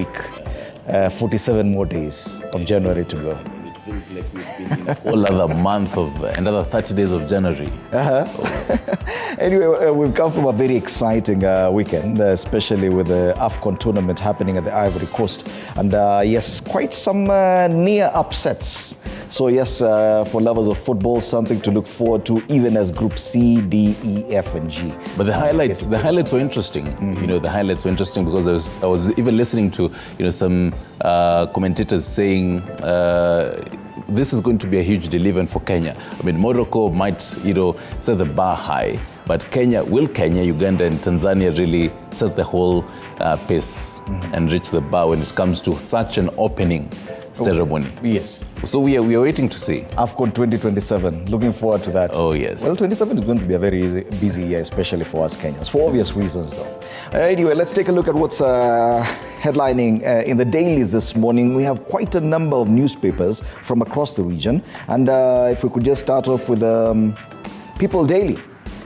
week. 47 more days of January to go. It feels like we've been in a whole other month of another 30 days of January. Anyway, we've come from a very exciting weekend, especially with the AFCON tournament happening at the Ivory Coast. And yes, quite some near upsets. So yes, for lovers of football, something to look forward to, even as Group C, D, E, F, and G. But the highlights were interesting. You know, the highlights were interesting because I was even listening to some commentators saying this is going to be a huge deliverance for Kenya. I mean, Morocco might set the bar high, but Kenya, Uganda, and Tanzania really set the whole pace and reach the bar when it comes to such an opening ceremony. Yes. So we are waiting to see. AFCON 2027, looking forward to that. Oh, yes. Well, 27 is going to be a very busy year, especially for us Kenyans, for obvious reasons, though. Anyway, let's take a look at what's headlining in the dailies this morning. We have quite a number of newspapers from across the region. And if we could just start off with People Daily.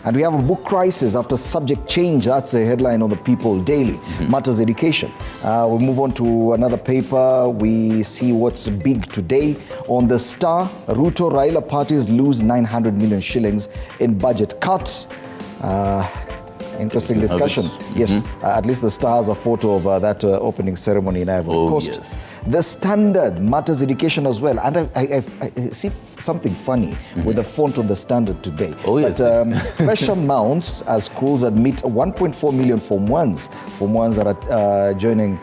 And we have a book crisis after subject change. That's the headline on the People Daily. Matters education. We move on to another paper. We see what's big today. On the Star, Ruto Raila parties lose 900 million shillings in budget cuts. Interesting discussion. Yes, at least the Star has a photo of that opening ceremony in Ivory Coast. Yes. The Standard, Matters education as well. And I see something funny with the font on the Standard today. Oh, yes. But pressure mounts as schools admit 1.4 million Form 1s. Form 1s are joining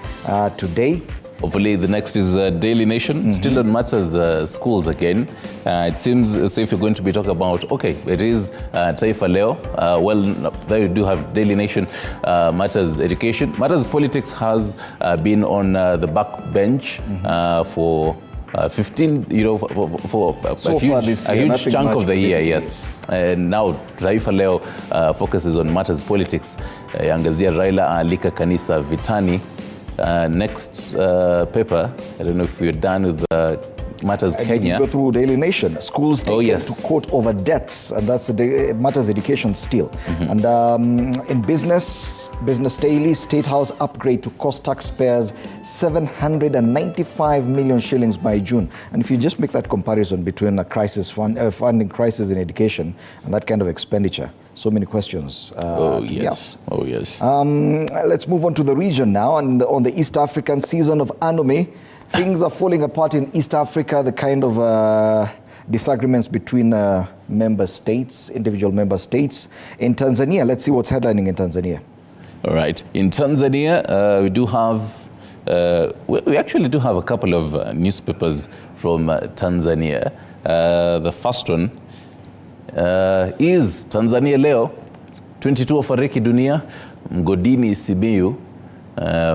today. Hopefully the next is Daily Nation, still on Matters schools again. It seems as if you're going to be talking about, okay, it is Taifa Leo. Well, there you do have Daily Nation, Matters education. Matters politics has been on the back bench for 15, for a huge chunk of the year, yes. And now Taifa Leo focuses on Matters politics. Angazia Raila alika kanisa vitani. Next paper, I don't know if we're done with Matters Kenya. Go through Daily Nation. Schools taken to court over debts, and that's Matters education still. And in Business Daily, State House upgrade to cost taxpayers 795 million shillings by June. And if you just make that comparison between a funding crisis in education and that kind of expenditure, so many questions. Yes. Let's move on to the region now. And on the East African season of Anome, things are falling apart in East Africa, the kind of disagreements between member states, individual member states. In Tanzania, let's see what's headlining in Tanzania. All right. In Tanzania, we do have, we actually do have a couple of newspapers from Tanzania. The first one is Tanzania Leo, 22 wafariki dunia, mgodini Simiyu,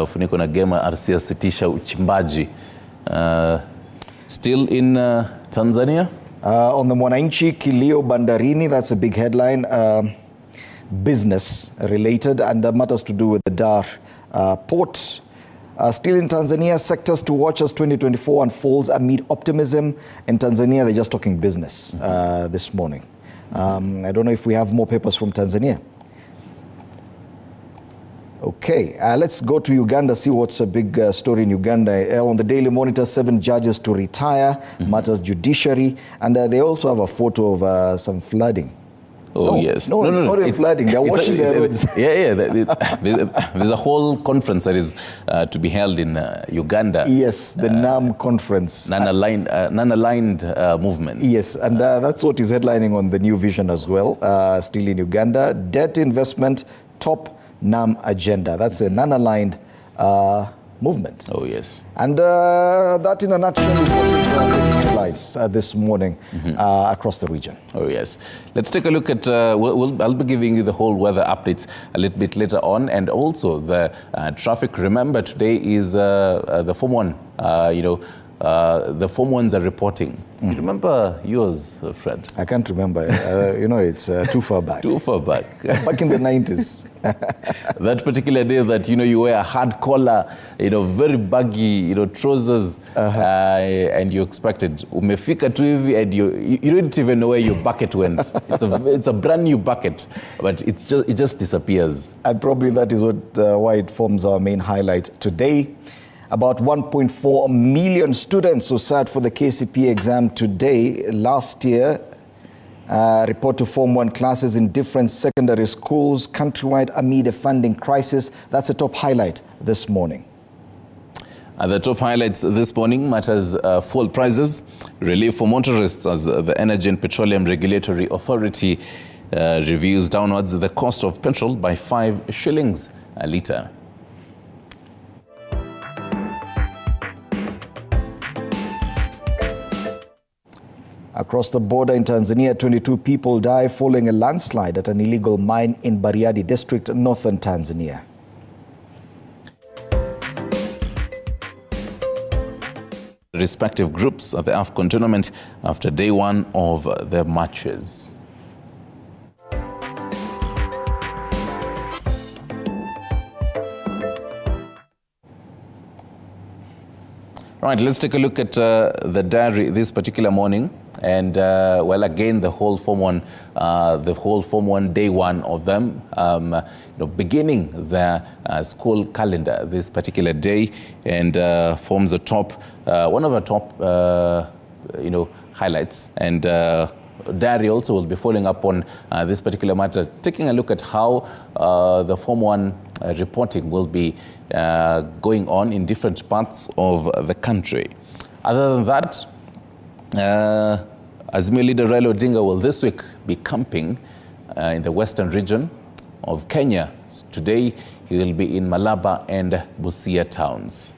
ufuniko na gema RC asitisha uchimbaji. Still in Tanzania? On the Mwananchi, Kilio Bandarini, that's a big headline, business related, and matters to do with the Dar port. Still in Tanzania, sectors to watch as 2024 unfolds amid optimism. In Tanzania, they're just talking business this morning. I don't know if we have more papers from Tanzania. Okay, let's go to Uganda, see what's a big story in Uganda. On the Daily Monitor, 7 judges to retire, Matters Judiciary, and they also have a photo of some flooding. Oh, yes. No, it's not even flooding. They're washing their roads. There's a whole conference that is to be held in Uganda. Yes, the NAM conference. Non-aligned movement. Yes, and that's what is headlining on the New Vision as well, still in Uganda. Debt investment, top NAM agenda. That's a non-aligned movement. Oh, yes. And that in a nutshell is what is headlines this morning across the region. Oh, yes. Let's take a look at, I'll be giving you the whole weather updates a little bit later on, and also the traffic. Remember, today is the Form 1, the Form 1s are reporting. You remember yours, Fred? I can't remember. It's too far back. Too far back. Back in the 90s. That particular day that, you wear a hard collar, very baggy, trousers, and you expected, umefika tu hivi, and you didn't even know where your bucket went. It's a brand new bucket, but it just disappears. And probably that is why it forms our main highlight today. About 1.4 million students who sat for the KCPE exam today. Last year, report to Form 1 classes in different secondary schools countrywide amid a funding crisis. That's a top highlight this morning. The top highlights this morning matters fuel prices, relief for motorists as the Energy and Petroleum Regulatory Authority reviews downwards the cost of petrol by 5 shillings a litre. Across the border in Tanzania, 22 people die following a landslide at an illegal mine in Bariadi district, northern Tanzania. Respective groups at the AFCON tournament after day one of their matches. Right, let's take a look at the diary this particular morning. And well, again, the whole Form 1 day one of them, beginning their school calendar this particular day, and forms a top, one of the top, highlights. And diary also will be following up on this particular matter, taking a look at how the Form 1 reporting will be going on in different parts of the country. Other than that, Azimio leader Raila Odinga will this week be camping in the western region of Kenya. Today, he will be in Malaba and Busia towns.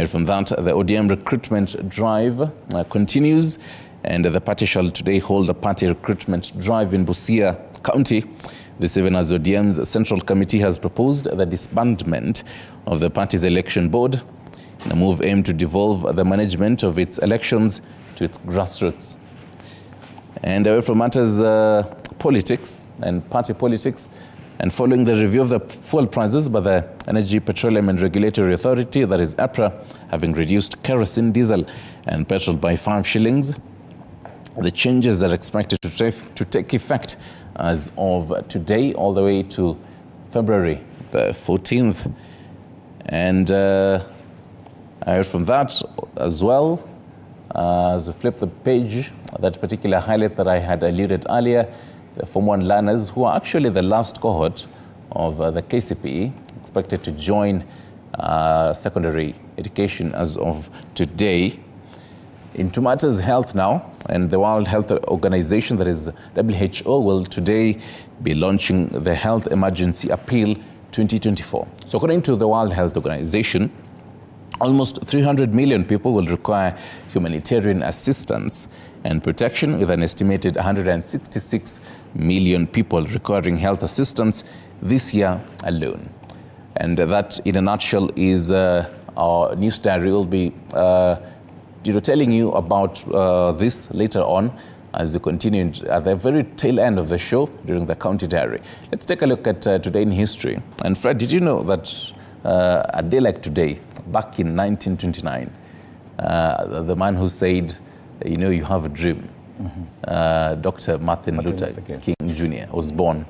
From that, the ODM recruitment drive continues, and the party shall today hold a party recruitment drive in Busia County. This even as ODM's Central Committee has proposed the disbandment of the party's election board, in a move aimed to devolve the management of its elections to its grassroots. And away from matters politics and party politics, and following the review of the fuel prices by the Energy, Petroleum and Regulatory Authority, that is EPRA, having reduced kerosene, diesel and petrol by 5 shillings, the changes are expected to take effect as of today all the way to February the 14th. And from that as well, as we flip the page, that particular highlight that I had alluded earlier, the Form 1 learners, who are actually the last cohort of the KCPE, expected to join secondary education as of today. Into matters health now, and the World Health Organization, that is WHO, will today be launching the Health Emergency Appeal 2024. So according to the World Health Organization, almost 300 million people will require humanitarian assistance and protection, with an estimated 166 million people requiring health assistance this year alone. And that, in a nutshell, is our news diary. Will be telling you about this later on as we continue at the very tail end of the show during the County Diary. Let's take a look at today in history. And Fred, did you know that a day like today, back in 1929, the man who said, you have a dream, Dr. Martin Luther King Jr. was born.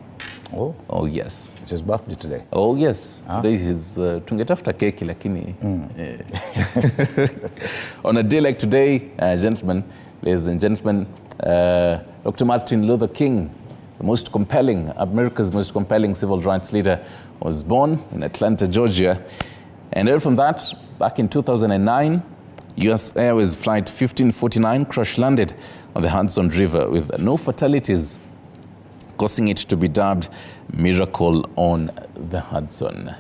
Oh yes. It's his birthday today. Oh yes. Today is tungetafuta keki lakini. On a day like today, gentlemen, ladies and gentlemen, Dr. Martin Luther King, America's most compelling civil rights leader, was born in Atlanta, Georgia. And from that, back in 2009, U.S. Airways Flight 1549 crash-landed on the Hudson River with no fatalities, causing it to be dubbed Miracle on the Hudson.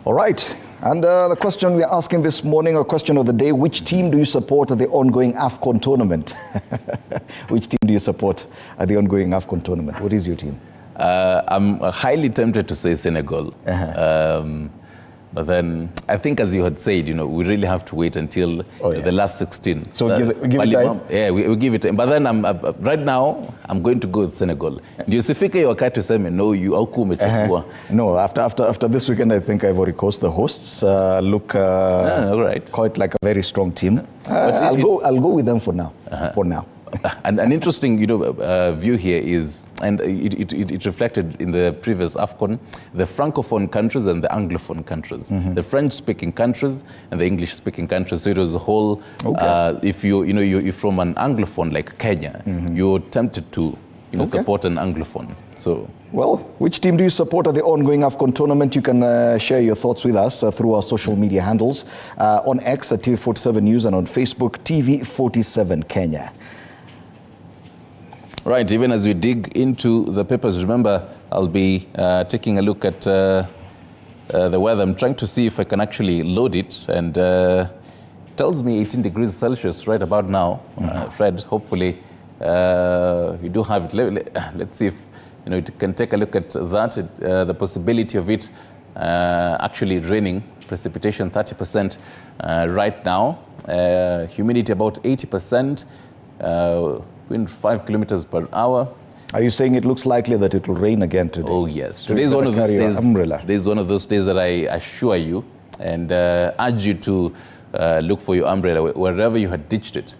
All right. And the question we're asking this morning, or question of the day, which team do you support at the ongoing AFCON tournament? Which team do you support at the ongoing AFCON tournament? What is your team? I'm highly tempted to say Senegal. But then I think, as you had said, we really have to wait until the last 16. So give it time? Yeah, we give it time. But then right now, I'm going to go with Senegal. Ndio sifike hiyo wakati useme no, you auku umechagua. No, after this weekend, I think Ivory Coast, the hosts, look quite like a very strong team. I'll go with them for now. For now. And an interesting, view here is, and it reflected in the previous AFCON, the Francophone countries and the Anglophone countries, the French-speaking countries and the English-speaking countries. So it was a whole. If you're from an Anglophone like Kenya, you're tempted to, support an Anglophone. So. Well, which team do you support at the ongoing AFCON tournament? You can share your thoughts with us through our social media handles on X at TV47 News and on Facebook, TV47 Kenya. Right, even as we dig into the papers, remember, I'll be taking a look at the weather. I'm trying to see if I can actually load it, and tells me 18 degrees Celsius right about now. Fred, hopefully you do have it. Let's see if you can take a look at that, the possibility of it actually raining, precipitation 30% right now, humidity about 80%, wind 5 kilometers per hour. Are you saying it looks likely that it will rain again today? Oh yes, today is one of those days. Today is one of those days that I assure you and urge you to look for your umbrella wherever you had ditched it.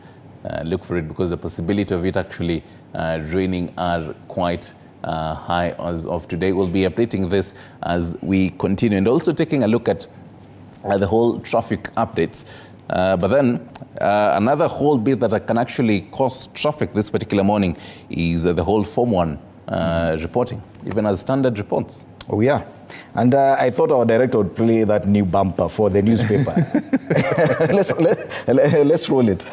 Look for it, because the possibility of it actually raining are quite high as of today. We'll be updating this as we continue, and also taking a look at the whole traffic updates. But then another whole bit that can actually cause traffic this particular morning is the whole Form 1 reporting, even as standard reports. Oh yeah, and I thought our director would play that new bumper for the newspaper. let's roll it.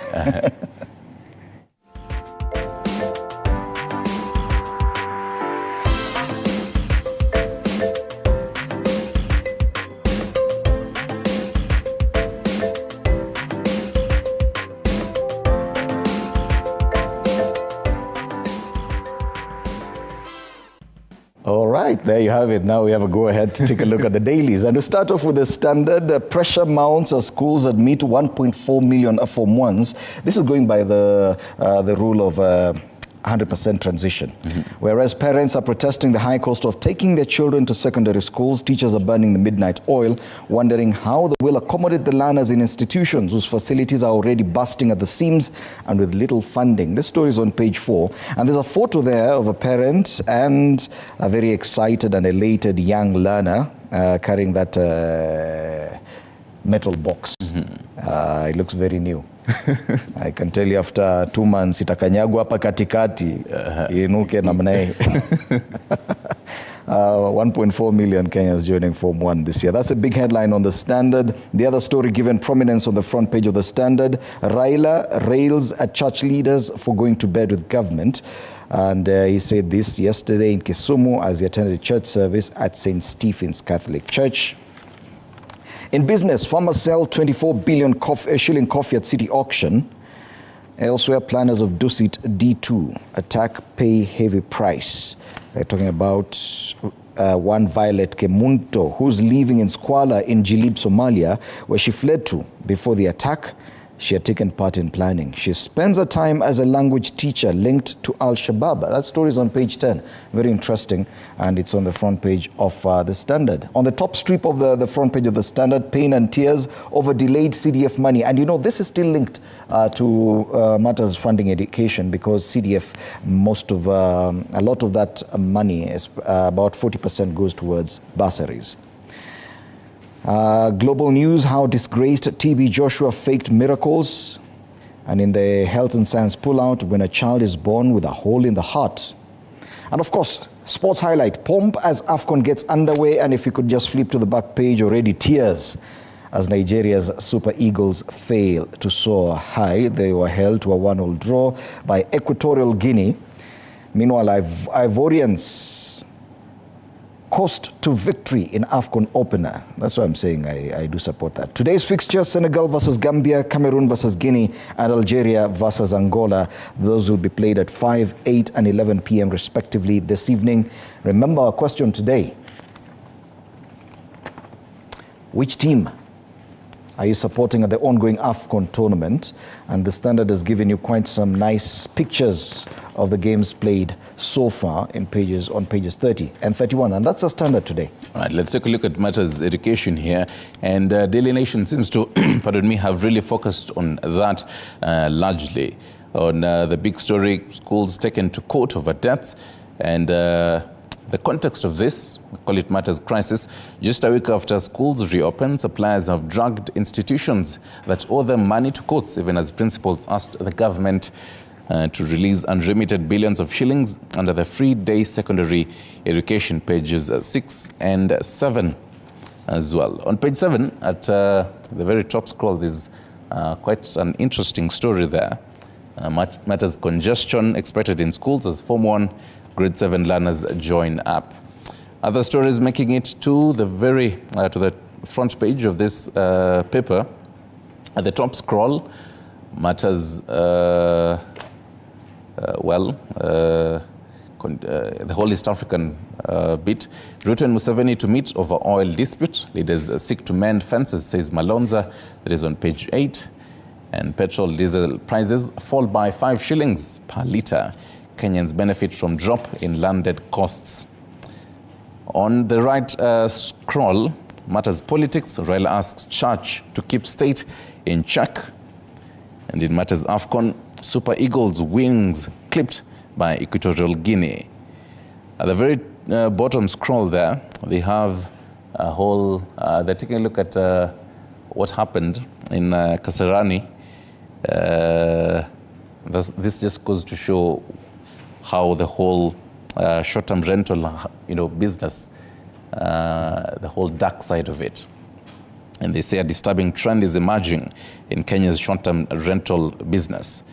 All right, there you have it. Now we have a go-ahead to take a look at the dailies. And to start off with the standard, pressure mounts as schools admit 1.4 million Form 1s. This is going by the rule of 100% transition. Whereas parents are protesting the high cost of taking their children to secondary schools, teachers are burning the midnight oil, wondering how they will accommodate the learners in institutions whose facilities are already busting at the seams and with little funding. This story is on page 4. And there's a photo there of a parent and a very excited and elated young learner carrying that metal box. It looks very new. I can tell you after 2 months itakanyagwa hapa katikati inuke namna hii. 1.4 million Kenyans joining Form 1 this year. That's a big headline on the Standard. The other story given prominence on the front page of the Standard, Raila rails at church leaders for going to bed with government. And he said this yesterday in Kisumu as he attended a church service at St. Stephen's Catholic Church. In business, farmers sell 24 billion shilling coffee at city auction. Elsewhere, planners of Dusit D2 attack pay heavy price. They're talking about one Violet Kemunto, who's living in squalor in Jilib, Somalia, where she fled to before the attack. She had taken part in planning. She spends her time as a language teacher linked to Al-Shabaab. That story is on page 10. Very interesting, and it's on the front page of the Standard. On the top strip of the front page of the Standard, pain and tears over delayed CDF money. And this is still linked to matters funding education, because CDF, a lot of that money, is about 40% goes towards bursaries. Global news, how disgraced TB Joshua faked miracles. And in the health and science pullout, when a child is born with a hole in the heart. And of course, sports highlight, pomp as AFCON gets underway. And if you could just flip to the back page, already tears as Nigeria's Super Eagles fail to soar high. They were held to a 1-1 draw by Equatorial Guinea. Meanwhile, Ivorians coast to victory in AFCON opener. That's why I'm saying I do support that. Today's fixtures, Senegal versus Gambia, Cameroon versus Guinea, and Algeria versus Angola. Those will be played at 5, 8, and 11 p.m. respectively this evening. Remember our question today. Which team are you supporting at the ongoing AFCON tournament? And the Standard has given you quite some nice pictures of the games played so far on pages 30 and 31. And that's the Standard today. All right, let's take a look at matters education here. And Daily Nation seems to, pardon me, have really focused on that largely. On the big story, schools taken to court over debts. And the context of this, we call it matters crisis, just a week after schools reopened, suppliers have dragged institutions that owe them money to courts, even as principals asked the government to release unremitted billions of shillings under the free day secondary education, pages 6 and 7 as well. On page 7, at the very top scroll, there's quite an interesting story there. Matters congestion expected in schools as Form 1 Grade 7 learners join up. Other stories making it to the to the front page of this paper. At the top scroll, matters the whole East African bit. Ruto and Museveni to meet over oil dispute. Leaders seek to mend fences, says Malonza. That is on page 8. And petrol diesel prices fall by 5 shillings per litre. Kenyans benefit from drop in landed costs. On the right scroll, matters politics. Raila asks church to keep state in check. And in matters AFCON, Super Eagles wings clipped by Equatorial Guinea. At the very bottom scroll there, they have a whole, they're taking a look at what happened in Kasarani. This just goes to show how the whole short-term rental, business, the whole dark side of it. And they say a disturbing trend is emerging in Kenya's short-term rental business.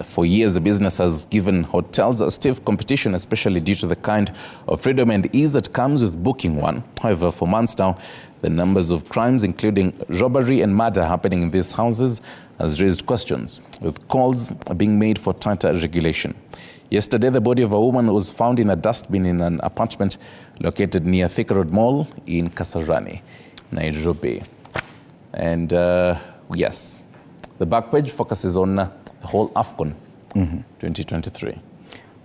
For years, the business has given hotels a stiff competition, especially due to the kind of freedom and ease that comes with booking one. However, for months now, the numbers of crimes, including robbery and murder happening in these houses, has raised questions, with calls being made for tighter regulation. Yesterday, the body of a woman was found in a dustbin in an apartment located near Thika Road Mall in Kasarani, Nairobi. And yes, the back page focuses on the whole AFCON 2023.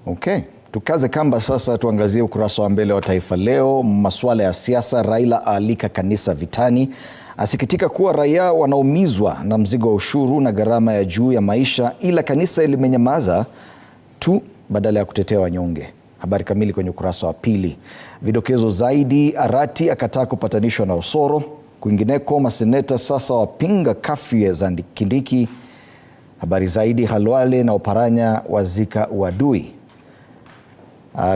Okay. Tukaze kamba sasa, tuangazie ukurasa wa mbele wa Taifa Leo. Masuala ya siasa. Raila aalika kanisa vitani, asikitika kuwa raia wanaumizwa na mzigo wa ushuru na gharama ya juu ya maisha, ila kanisa limenyamaza tu badala ya kutetea wanyonge. Habari kamili kwenye ukurasa wa pili. Vidokezo zaidi. Arati akataa kupatanishwa na Osoro. Kwingineko, maseneta sasa wapinga kafyu za Kindiki. Habari zaidi. Halwale na Oparanya wazika uadui.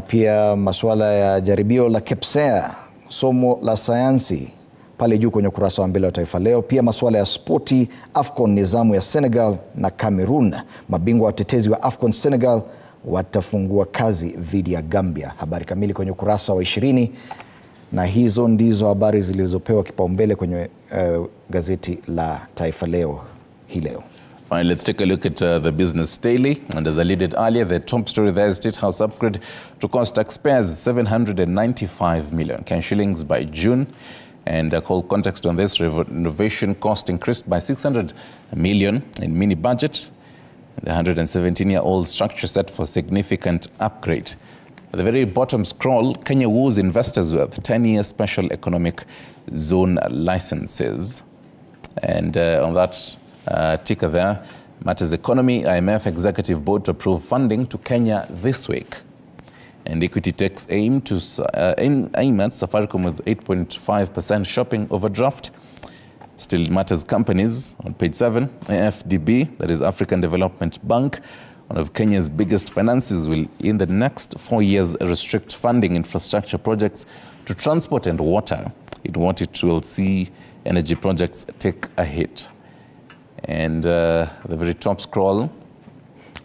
Pia masuala ya jaribio la KEPSEA, somo la sayansi, pale juu kwenye ukurasa wa mbele wa Taifa Leo. Pia masuala ya spoti. AFCON nizamu ya Senegal na Cameroon. Mabingwa watetezi wa AFCON Senegal watafungua kazi dhidi ya Gambia. Habari kamili kwenye ukurasa wa 20. Na hizo ndizo habari zilizopewa kipaumbele kwenye gazeti la Taifa Leo hii leo. All right, let's take a look at the Business Daily. And as I alluded earlier, the top story there is State House upgrade to cost taxpayers 795 million shillings by June. And a whole context on this, renovation cost increased by 600 million in mini budget. The 117-year-old structure set for significant upgrade. At the very bottom scroll, Kenya woos investors with 10-year special economic zone licenses. And on that ticker there, matters economy. IMF Executive Board to approve funding to Kenya this week. And Equity takes aim at Safaricom with 8.5% shopping overdraft. Still matters companies on page 7. AFDB, that is African Development Bank, one of Kenya's biggest finances, will in the next 4 years restrict funding infrastructure projects to transport and water. In what it will see energy projects take a hit. And the very top scroll,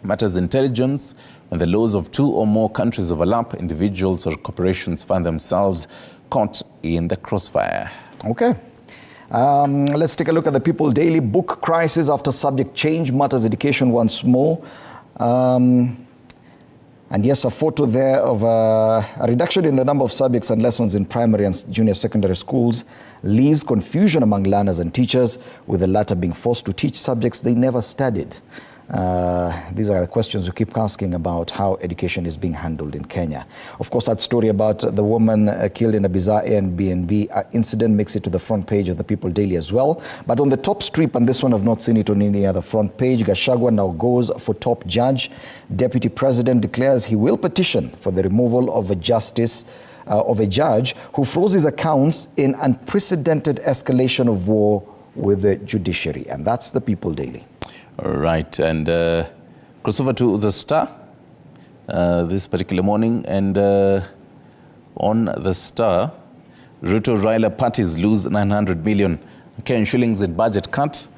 matters intelligence. When the laws of 2 or more countries overlap, individuals or corporations find themselves caught in the crossfire. Okay. Let's take a look at the People Daily. Book crisis after subject change. Matters education once more. And yes, a photo there of a reduction in the number of subjects and lessons in primary and junior secondary schools leaves confusion among learners and teachers, with the latter being forced to teach subjects they never studied. These are the questions we keep asking about how education is being handled in Kenya. Of course, that story about the woman killed in a bizarre Airbnb incident makes it to the front page of the People Daily as well. But on the top strip, and this one I've not seen it on any other front page, Gachagua now goes for top judge. Deputy President declares he will petition for the removal of a judge who froze his accounts in unprecedented escalation of war with the judiciary. And that's the People Daily. All right, and cross over to the Star this particular morning, and on the Star, Ruto-Raila parties lose 900 million Kenyan shillings in budget cut,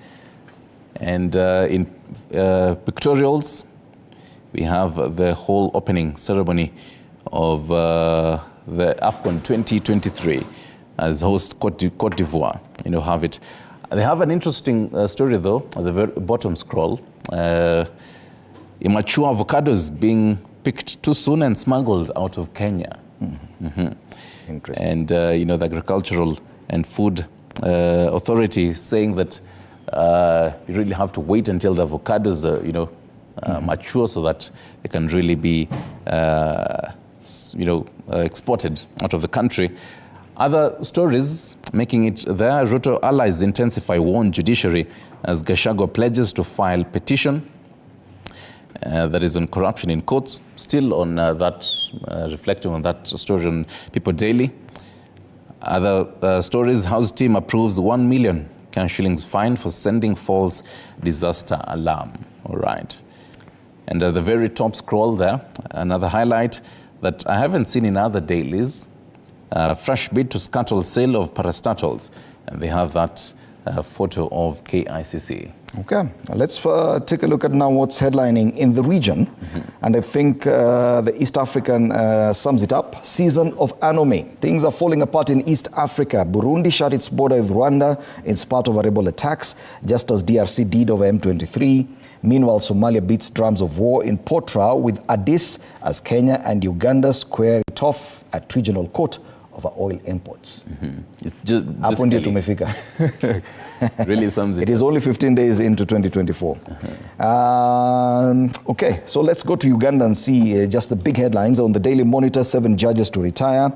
and in pictorials, we have the whole opening ceremony of the AFCON 2023 as host Cote d'Ivoire. Have it. They have an interesting story, though, at the very bottom scroll. Immature avocados being picked too soon and smuggled out of Kenya. Interesting. And, the Agricultural and Food Authority saying that you really have to wait until the avocados are, mature so that they can really be, exported out of the country. Other stories making it there. Ruto allies intensify warn judiciary as Gachagua pledges to file petition that is on corruption in courts. Still on reflecting on that story on People Daily. Other stories, House team approves 1 million shillings fine for sending false disaster alarm. All right. And at the very top scroll there, another highlight that I haven't seen in other dailies. Fresh bid to scuttle sale of parastatals. And they have that photo of KICC. Okay, let's take a look at now what's headlining in the region. And I think the East African sums it up. Season of Anome. Things are falling apart in East Africa. Burundi shut its border with Rwanda in spite of rebel attacks, just as DRC did over M23. Meanwhile, Somalia beats drums of war in Potra with Addis as Kenya and Uganda square it off at regional court over oil imports. It's just Hapo ndio tumefika. Really sums it. It is only 15 days into 2024. Okay, so let's go to Uganda and see just the big headlines. On the Daily Monitor, 7 judges to retire.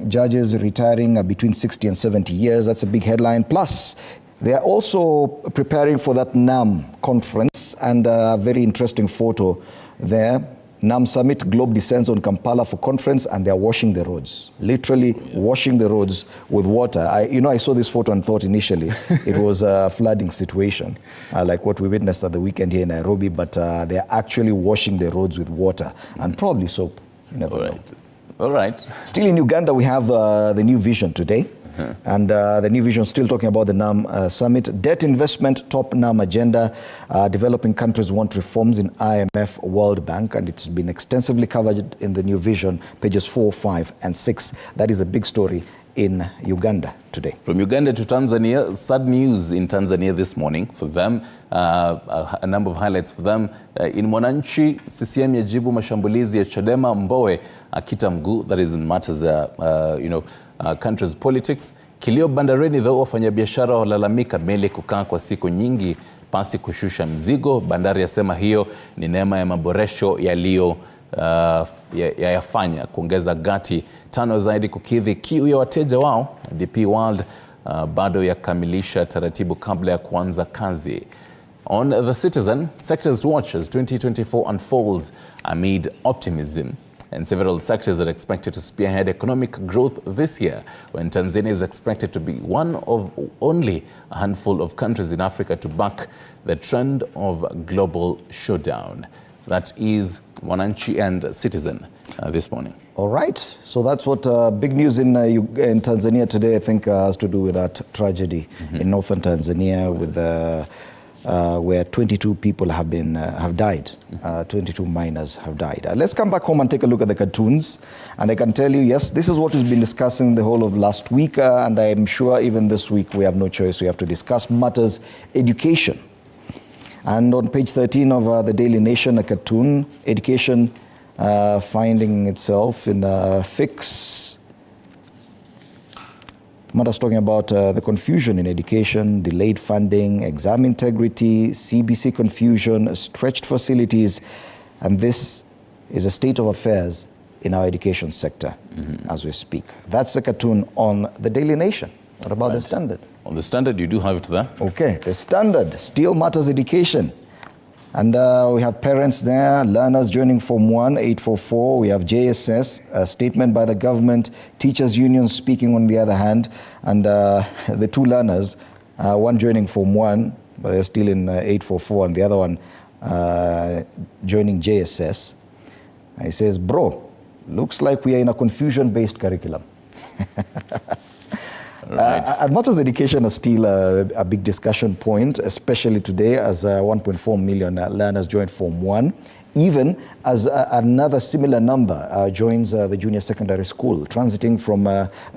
Judges retiring between 60 and 70 years. That's a big headline. Plus, they are also preparing for that NAM conference, and a very interesting photo there. NAM Summit, Globe descends on Kampala for conference, and they are washing the roads, literally washing the roads with water. I saw this photo and thought initially it was a flooding situation, like what we witnessed at the weekend here in Nairobi, but they are actually washing the roads with water and probably soap. You never know. All right. Still in Uganda, we have the New Vision today. And the New Vision still talking about the NAM Summit. Debt investment, top NAM agenda. Developing countries want reforms in IMF, World Bank, and it's been extensively covered in the New Vision, pages 4, 5, and 6. That is a big story in Uganda today. From Uganda to Tanzania, sad news in Tanzania this morning for them. A number of highlights for them. In Mwananchi, CCM yajibu mashambulizi ya Chadema, Mbowe akita mguu. That is in matters country's politics. Kilio bandarini, though, wafanyabiashara walalamika meli kukaa kwa siku nyingi pasi kushusha mzigo. Bandari yasema hiyo ni neema ya maboresho yaliyo yafanya kuongeza gati 5 zaidi kukidhi kiu ya wateja wao. DP World bado yakamilisha taratibu kabla ya kuanza kazi. On The Citizen, sectors to watch as 2024 unfolds amid optimism. And several sectors are expected to spearhead economic growth this year, when Tanzania is expected to be one of only a handful of countries in Africa to buck the trend of global showdown. That is Mwananchi and Citizen this morning. All right, so that's what big news in Tanzania today, I think, has to do with that tragedy in northern Tanzania with where 22 people have died. 22 miners have died. Let's come back home and take a look at the cartoons. And I can tell you, yes, this is what we've been discussing the whole of last week. And I'm sure even this week we have no choice. We have to discuss matters education. And on page 13 of the Daily Nation, a cartoon, education finding itself in a fix. Matters talking about the confusion in education, delayed funding, exam integrity, CBC confusion, stretched facilities, and this is a state of affairs in our education sector as we speak. That's the cartoon on the Daily Nation. What about the Standard? On the Standard, you do have it there. Okay, the Standard still matters education. And we have parents there, learners joining Form 1, 844. We have JSS, a statement by the government, teachers' unions speaking on the other hand, and the two learners, one joining Form 1, but they're still in 844, and the other one joining JSS. And he says, bro, looks like we are in a confusion-based curriculum. Right. And matters education is still a big discussion point, especially today as 1.4 million learners joined Form 1, even as another similar number joins the junior secondary school, transiting from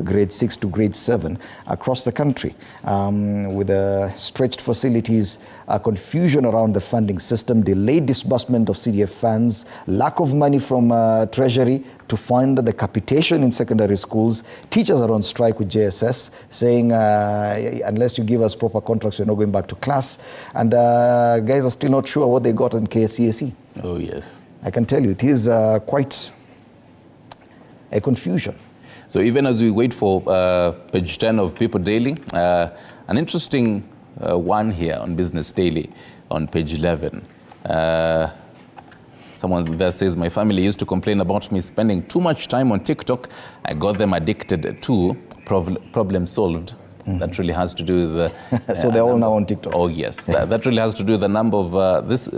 grade 6 to grade 7 across the country, with stretched facilities, confusion around the funding system, delayed disbursement of CDF funds, lack of money from Treasury to fund the capitation in secondary schools. Teachers are on strike with JSS, saying unless you give us proper contracts, we're not going back to class. And guys are still not sure what they got in KSCSE. Oh, yes. I can tell you, it is quite a confusion. So even as we wait for page 10 of People Daily, an interesting one here on Business Daily on page 11. Someone there says, my family used to complain about me spending too much time on TikTok. I got them addicted to problem solved. That really has to do with the... So they're all now on TikTok. Oh, yes. that really has to do with the number of this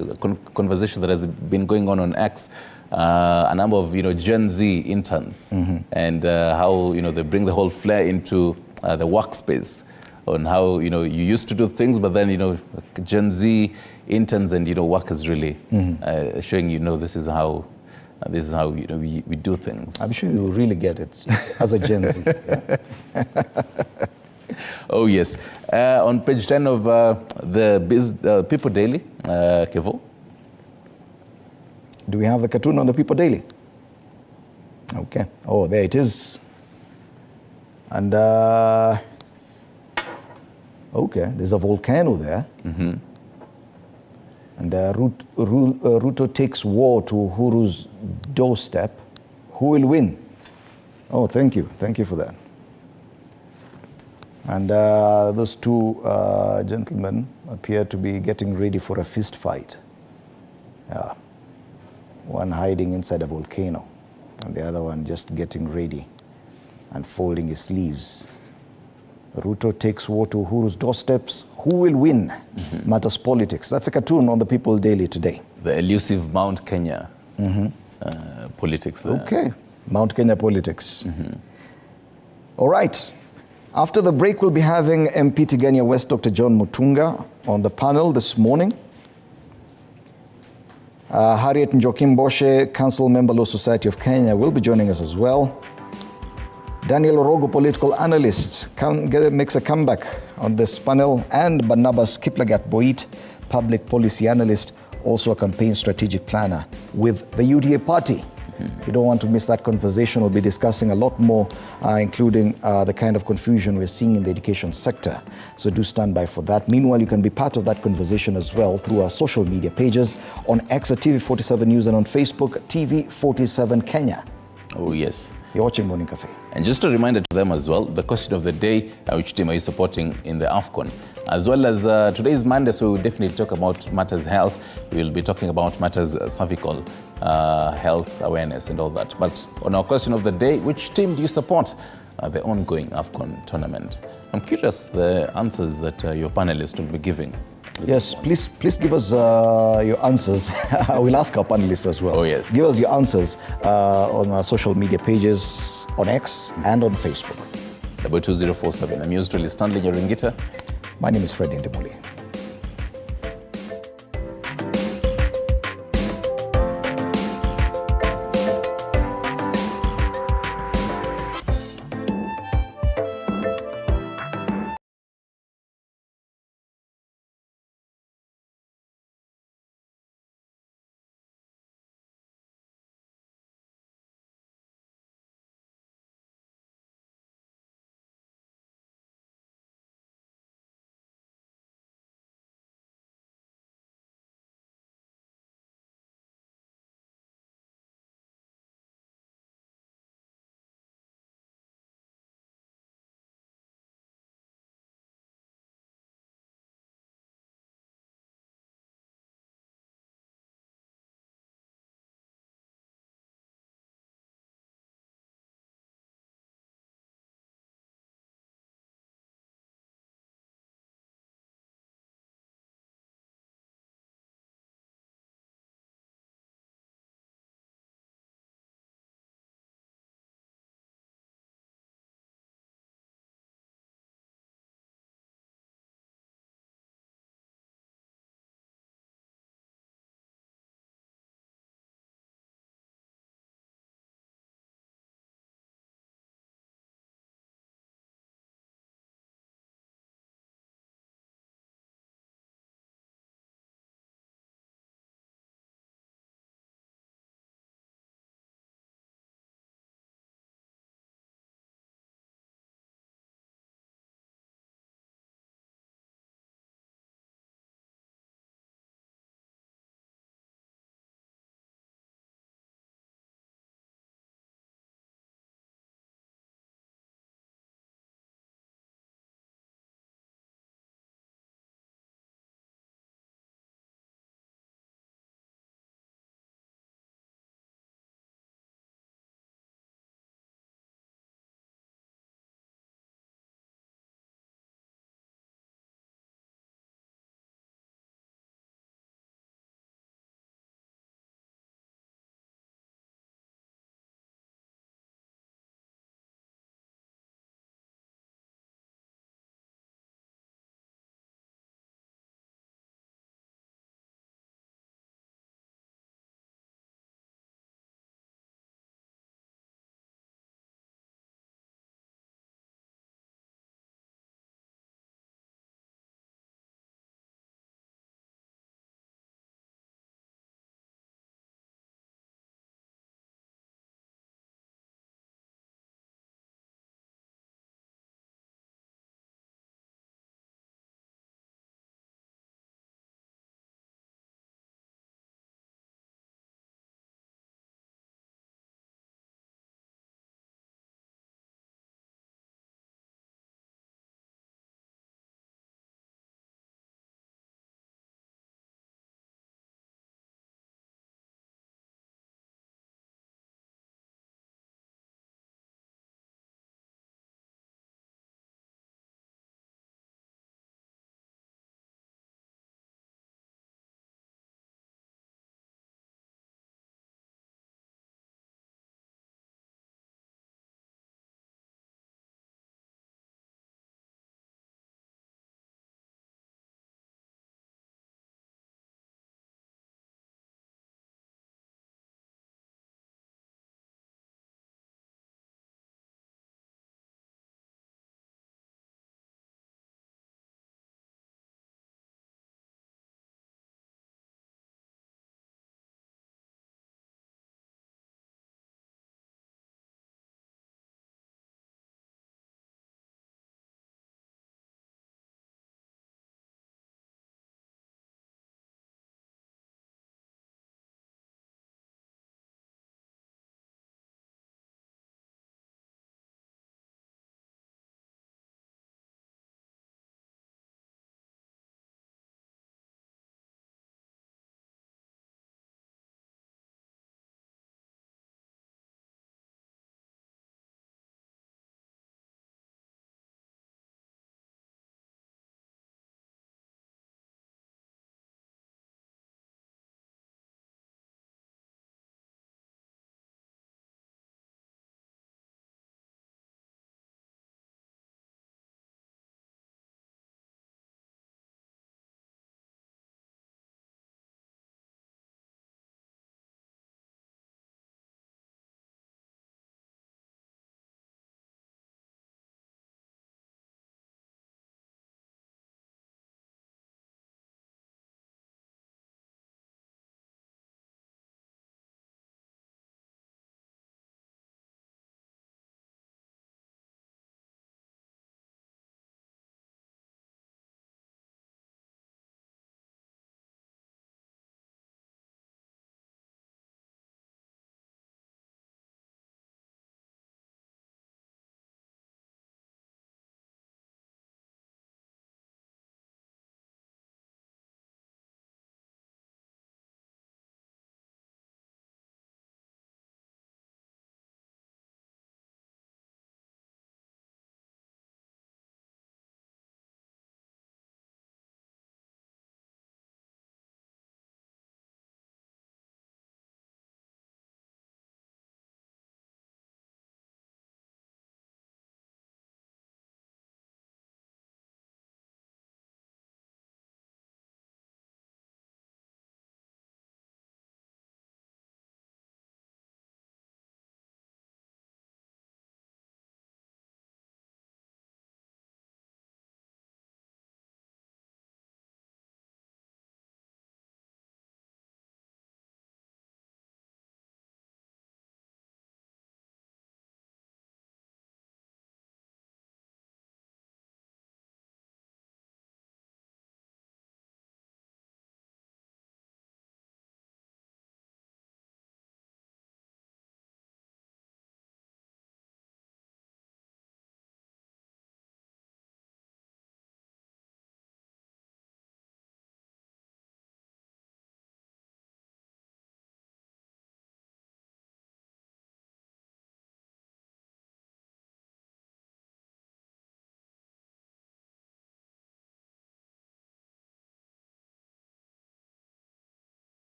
conversation that has been going on X. A number of, Gen Z interns and how, they bring the whole flair into the workspace on how, you used to do things, but then, Gen Z interns and, workers really showing, this is how we do things. I'm sure you really get it as a Gen Z. Yeah? Oh, yes. On page 10 of the People Daily, Kevo. Do we have the cartoon on the People Daily? Okay. Oh, there it is. And, okay, there's a volcano there. And Ruto takes war to Uhuru's doorstep. Who will win? Oh, thank you. Thank you for that. And those two gentlemen appear to be getting ready for a fist fight. Yeah. One hiding inside a volcano, and the other one just getting ready and folding his sleeves. Ruto takes war to Uhuru's doorsteps. Who will win? Matters politics. That's a cartoon on the People Daily today. The elusive Mount Kenya politics there. Okay, Mount Kenya politics. All right. After the break, we'll be having MP Tigania West, Dr. John Mutunga, on the panel this morning. Harriet Njoki-Mboshe, Council Member, Law Society of Kenya, will be joining us as well. Daniel Orogo, political analyst, makes a comeback on this panel, and Barnabas Kiplagat-Boit, public policy analyst, also a campaign strategic planner with the UDA party. You don't want to miss that conversation. We'll be discussing a lot more, including the kind of confusion we're seeing in the education sector. So do stand by for that. Meanwhile, you can be part of that conversation as well through our social media pages on X at TV47 News and on Facebook, TV47 Kenya. Oh, yes. You're watching Morning Cafe. And just a reminder to them as well, the question of the day, which team are you supporting in the AFCON? As well as today is Monday, so we'll definitely talk about matters health. We'll be talking about matters cervical health awareness and all that. But on our question of the day, which team do you support the ongoing AFCON tournament? I'm curious the answers that your panelists will be giving. Yes, please give us your answers. We'll ask our panelists as well. Oh, yes. Give us your answers on our social media pages, on X and on Facebook. 2047. I'm yours truly, Stanley Nyaringita. My name is Freddy Ndimuli.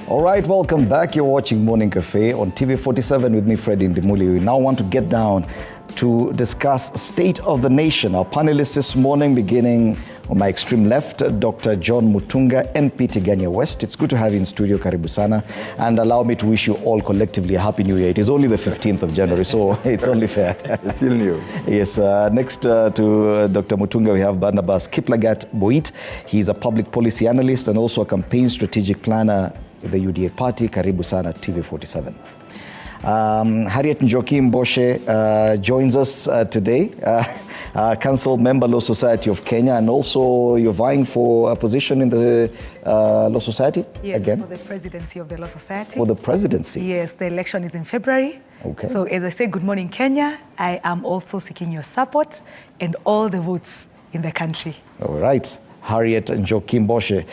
All right, welcome back. You're watching Morning Cafe on TV47 with me, Freddie Ndimuli. We now want to get down to discuss State of the Nation. Our panelists this morning, beginning on my extreme left, Dr. John Mutunga, MP Tigania West. It's good to have you in studio, karibu sana. And allow me to wish you all collectively a Happy New Year. It is only the 15th of January, so it's only fair. It's still new. Yes, next to Dr. Mutunga, we have Barnabas Kiplagat Boit. He's a public policy analyst and also a campaign strategic planner with the UDA party. Karibu sana, TV47. Harriet Njoki Mboshe joins us today, Council Member, Law Society of Kenya, and also you're vying for a position in the Law Society? Yes, again? for the presidency of the Law Society. For the presidency? Yes, the election is in February. Okay. So as I say, good morning, Kenya. I am also seeking your support and all the votes in the country. All right. Harriet Njoki Mboshe,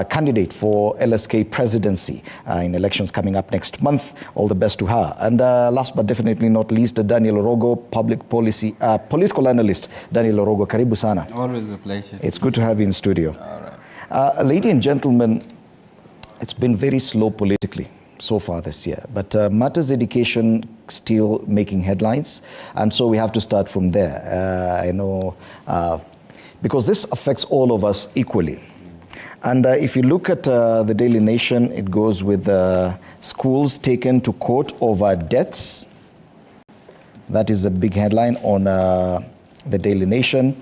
candidate for LSK presidency in elections coming up next month. All the best to her. And last but definitely not least, Daniel Orogo, public policy, political analyst. Daniel Orogo, karibu sana. Always a pleasure. It's good to have you in studio. All right. Ladies and gentlemen, it's been very slow politically so far this year, but matters education still making headlines, and so we have to start from there. I know because this affects all of us equally. And if you look at the Daily Nation, it goes with schools taken to court over debts. That is a big headline on the Daily Nation.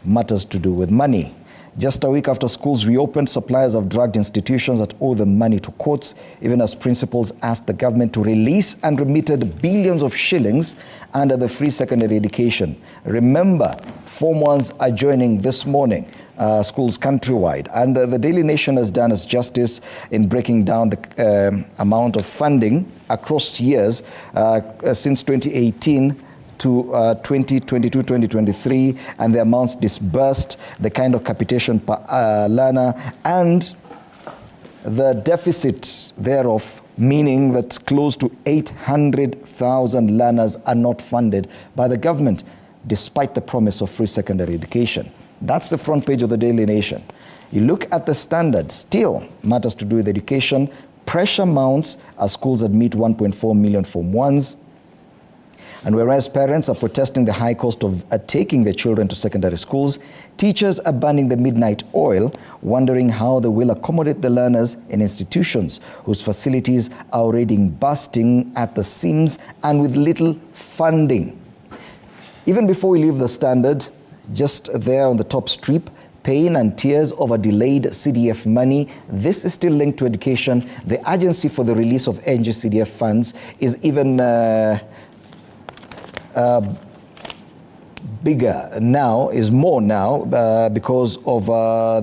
Matters to do with money. Just a week after schools reopened, suppliers have dragged institutions that owe them money to courts, even as principals asked the government to release and remitted billions of shillings under the free secondary education. Remember, Form 1s are joining this morning, schools countrywide. And the Daily Nation has done its justice in breaking down the amount of funding across years since 2018 to 2022-2023, and the amounts disbursed, the kind of capitation per learner, and the deficit thereof, meaning that close to 800,000 learners are not funded by the government, despite the promise of free secondary education. That's the front page of the Daily Nation. You look at the Standard, still matters to do with education. Pressure mounts as schools admit 1.4 million Form 1s. And whereas parents are protesting the high cost of taking their children to secondary schools, teachers are burning the midnight oil, wondering how they will accommodate the learners in institutions whose facilities are already bursting at the seams and with little funding. Even before we leave the Standard, just there on the top strip, pain and tears over delayed CDF money. This is still linked to education. The urgency for the release of NG-CDF funds is even bigger now, is more now, because of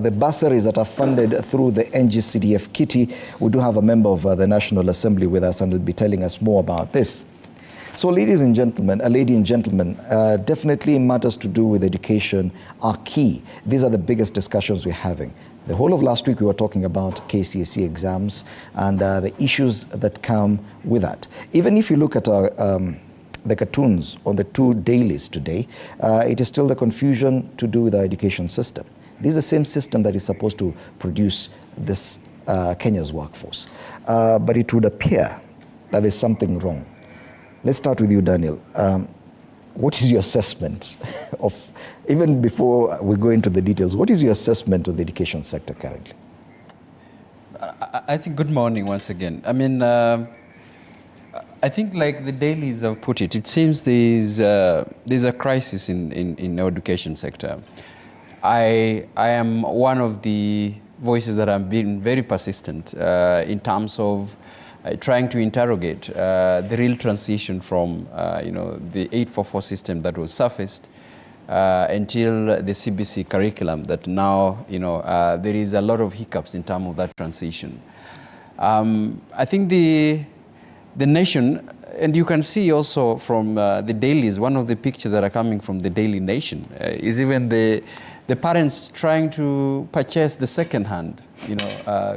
the bursaries that are funded through the NG-CDF kitty. We do have a member of the National Assembly with us, and he'll be telling us more about this. So ladies and gentlemen, definitely matters to do with education are key. These are the biggest discussions we're having. The whole of last week we were talking about KCSE exams and the issues that come with that. Even if you look at our the cartoons on the two dailies today, it is still the confusion to do with our education system. This is the same system that is supposed to produce this Kenya's workforce. But it would appear that there's something wrong. Let's start with you, Daniel. What is your assessment of, even before we go into the details, what is your assessment of the education sector currently? I think good morning once again. I mean, I think like the dailies have put it, it seems there's a crisis in our education sector. I am one of the voices that have been very persistent in terms of trying to interrogate the real transition from the 844 system that was surfaced until the CBC curriculum that now there is a lot of hiccups in terms of that transition. I think the nation, and you can see also from the dailies, one of the pictures that are coming from the Daily Nation is even the parents trying to purchase the second-hand,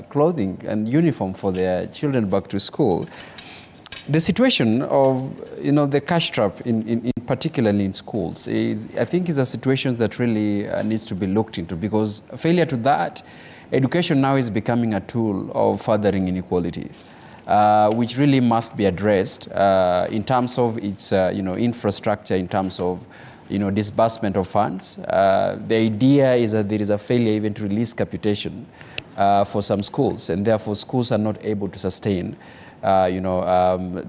clothing and uniform for their children back to school. the situation of the cash trap in particularly in schools is, I think, is a situation that really needs to be looked into, because failure to that, education now is becoming a tool of furthering inequality, which really must be addressed in terms of its infrastructure, in terms of disbursement of funds. The idea is that there is a failure even to release capitation for some schools, and therefore schools are not able to sustain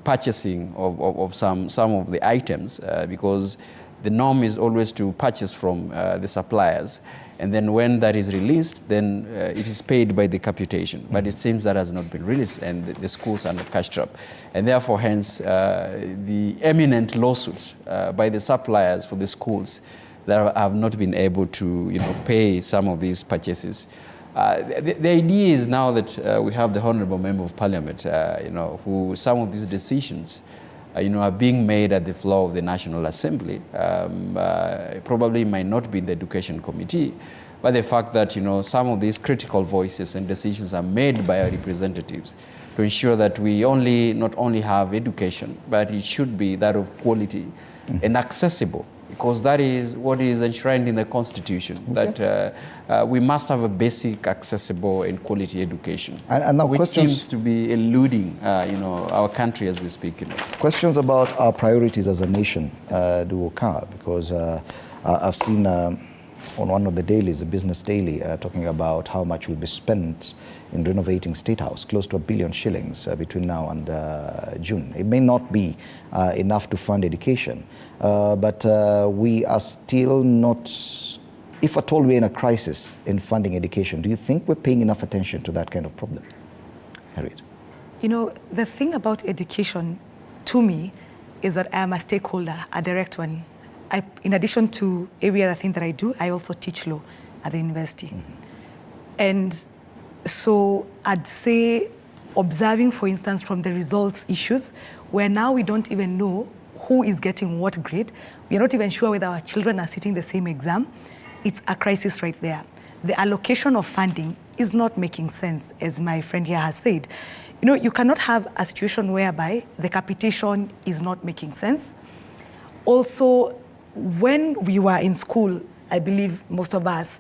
purchasing of some of the items because the norm is always to purchase from the suppliers, and then when that is released, then it is paid by the capitation. But it seems that has not been released, and the schools are under cash trap, and therefore hence the eminent lawsuits by the suppliers for the schools that have not been able to pay some of these purchases. The idea is now that we have the Honorable Member of Parliament, who some of these decisions, are being made at the floor of the National Assembly. Probably might not be in the Education Committee, but the fact that some of these critical voices and decisions are made by our representatives to ensure that we not only have education, but it should be that of quality and accessible. Because that is what is enshrined in the Constitution, that we must have a basic, accessible, and quality education, and now which questions seems to be eluding, our country as we speak. Questions about our priorities as a nation do occur, because I've seen on one of the dailies, a business daily, talking about how much will be spent in renovating State House, close to 1 billion shillings between now and June. It may not be enough to fund education, but we are still not, if at all we're in a crisis in funding education. Do you think we're paying enough attention to that kind of problem? Harriet? The thing about education, to me, is that I am a stakeholder, a direct one. In addition to every other thing that I do, I also teach law at the university. And so I'd say, observing, for instance, from the results issues, where now we don't even know who is getting what grade, we're not even sure whether our children are sitting the same exam, it's a crisis right there. The allocation of funding is not making sense, as my friend here has said. You cannot have a situation whereby the capitation is not making sense. Also, when we were in school, I believe most of us,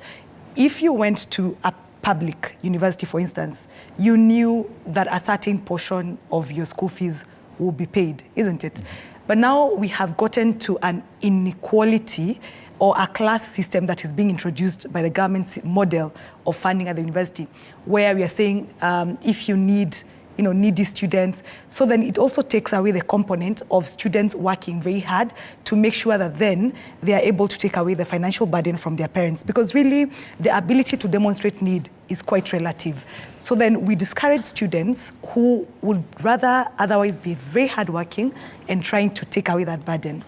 if you went to a public university, for instance, you knew that a certain portion of your school fees will be paid, isn't it? But now we have gotten to an inequality or a class system that is being introduced by the government's model of funding at the university, where we are saying if you need needy students. So then it also takes away the component of students working very hard to make sure that then they are able to take away the financial burden from their parents. Because really, the ability to demonstrate need is quite relative. So then we discourage students who would rather otherwise be very hardworking and trying to take away that burden.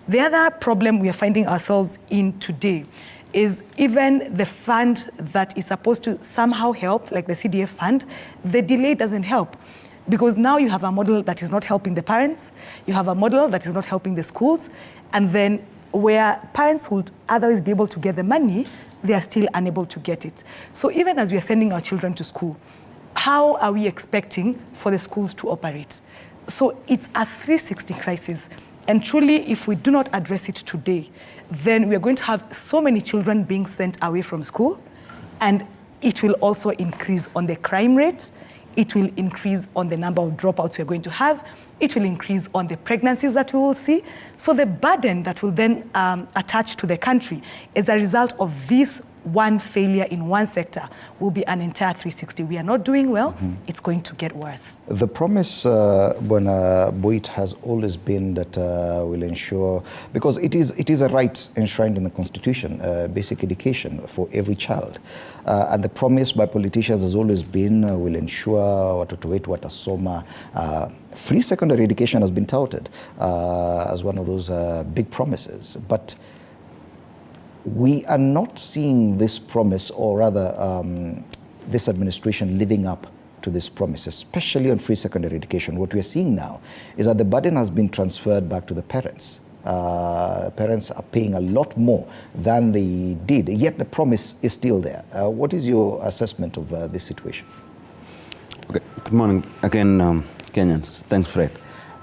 The other problem we are finding ourselves in today is even the fund that is supposed to somehow help, like the CDF fund, the delay doesn't help. Because now you have a model that is not helping the parents, you have a model that is not helping the schools, and then where parents would otherwise be able to get the money, they are still unable to get it. So even as we are sending our children to school, how are we expecting for the schools to operate? So it's a 360 crisis. And truly, if we do not address it today, then we are going to have so many children being sent away from school, and it will also increase on the crime rate, it will increase on the number of dropouts we are going to have, it will increase on the pregnancies that we will see. So the burden that will then attach to the country as a result of this one failure in one sector will be an entire 360. We are not doing well, it's going to get worse. The promise, Boit, has always been that we'll ensure, because it is a right enshrined in the Constitution, basic education for every child. And the promise by politicians has always been we'll ensure watoto wetu watasoma. Free secondary education has been touted as one of those big promises. But we are not seeing this promise, or rather this administration living up to this promise, especially on free secondary education. What we are seeing now is that the burden has been transferred back to the parents. Parents are paying a lot more than they did, yet the promise is still there. What is your assessment of this situation? Okay. Good morning again, Kenyans. Thanks, Fred.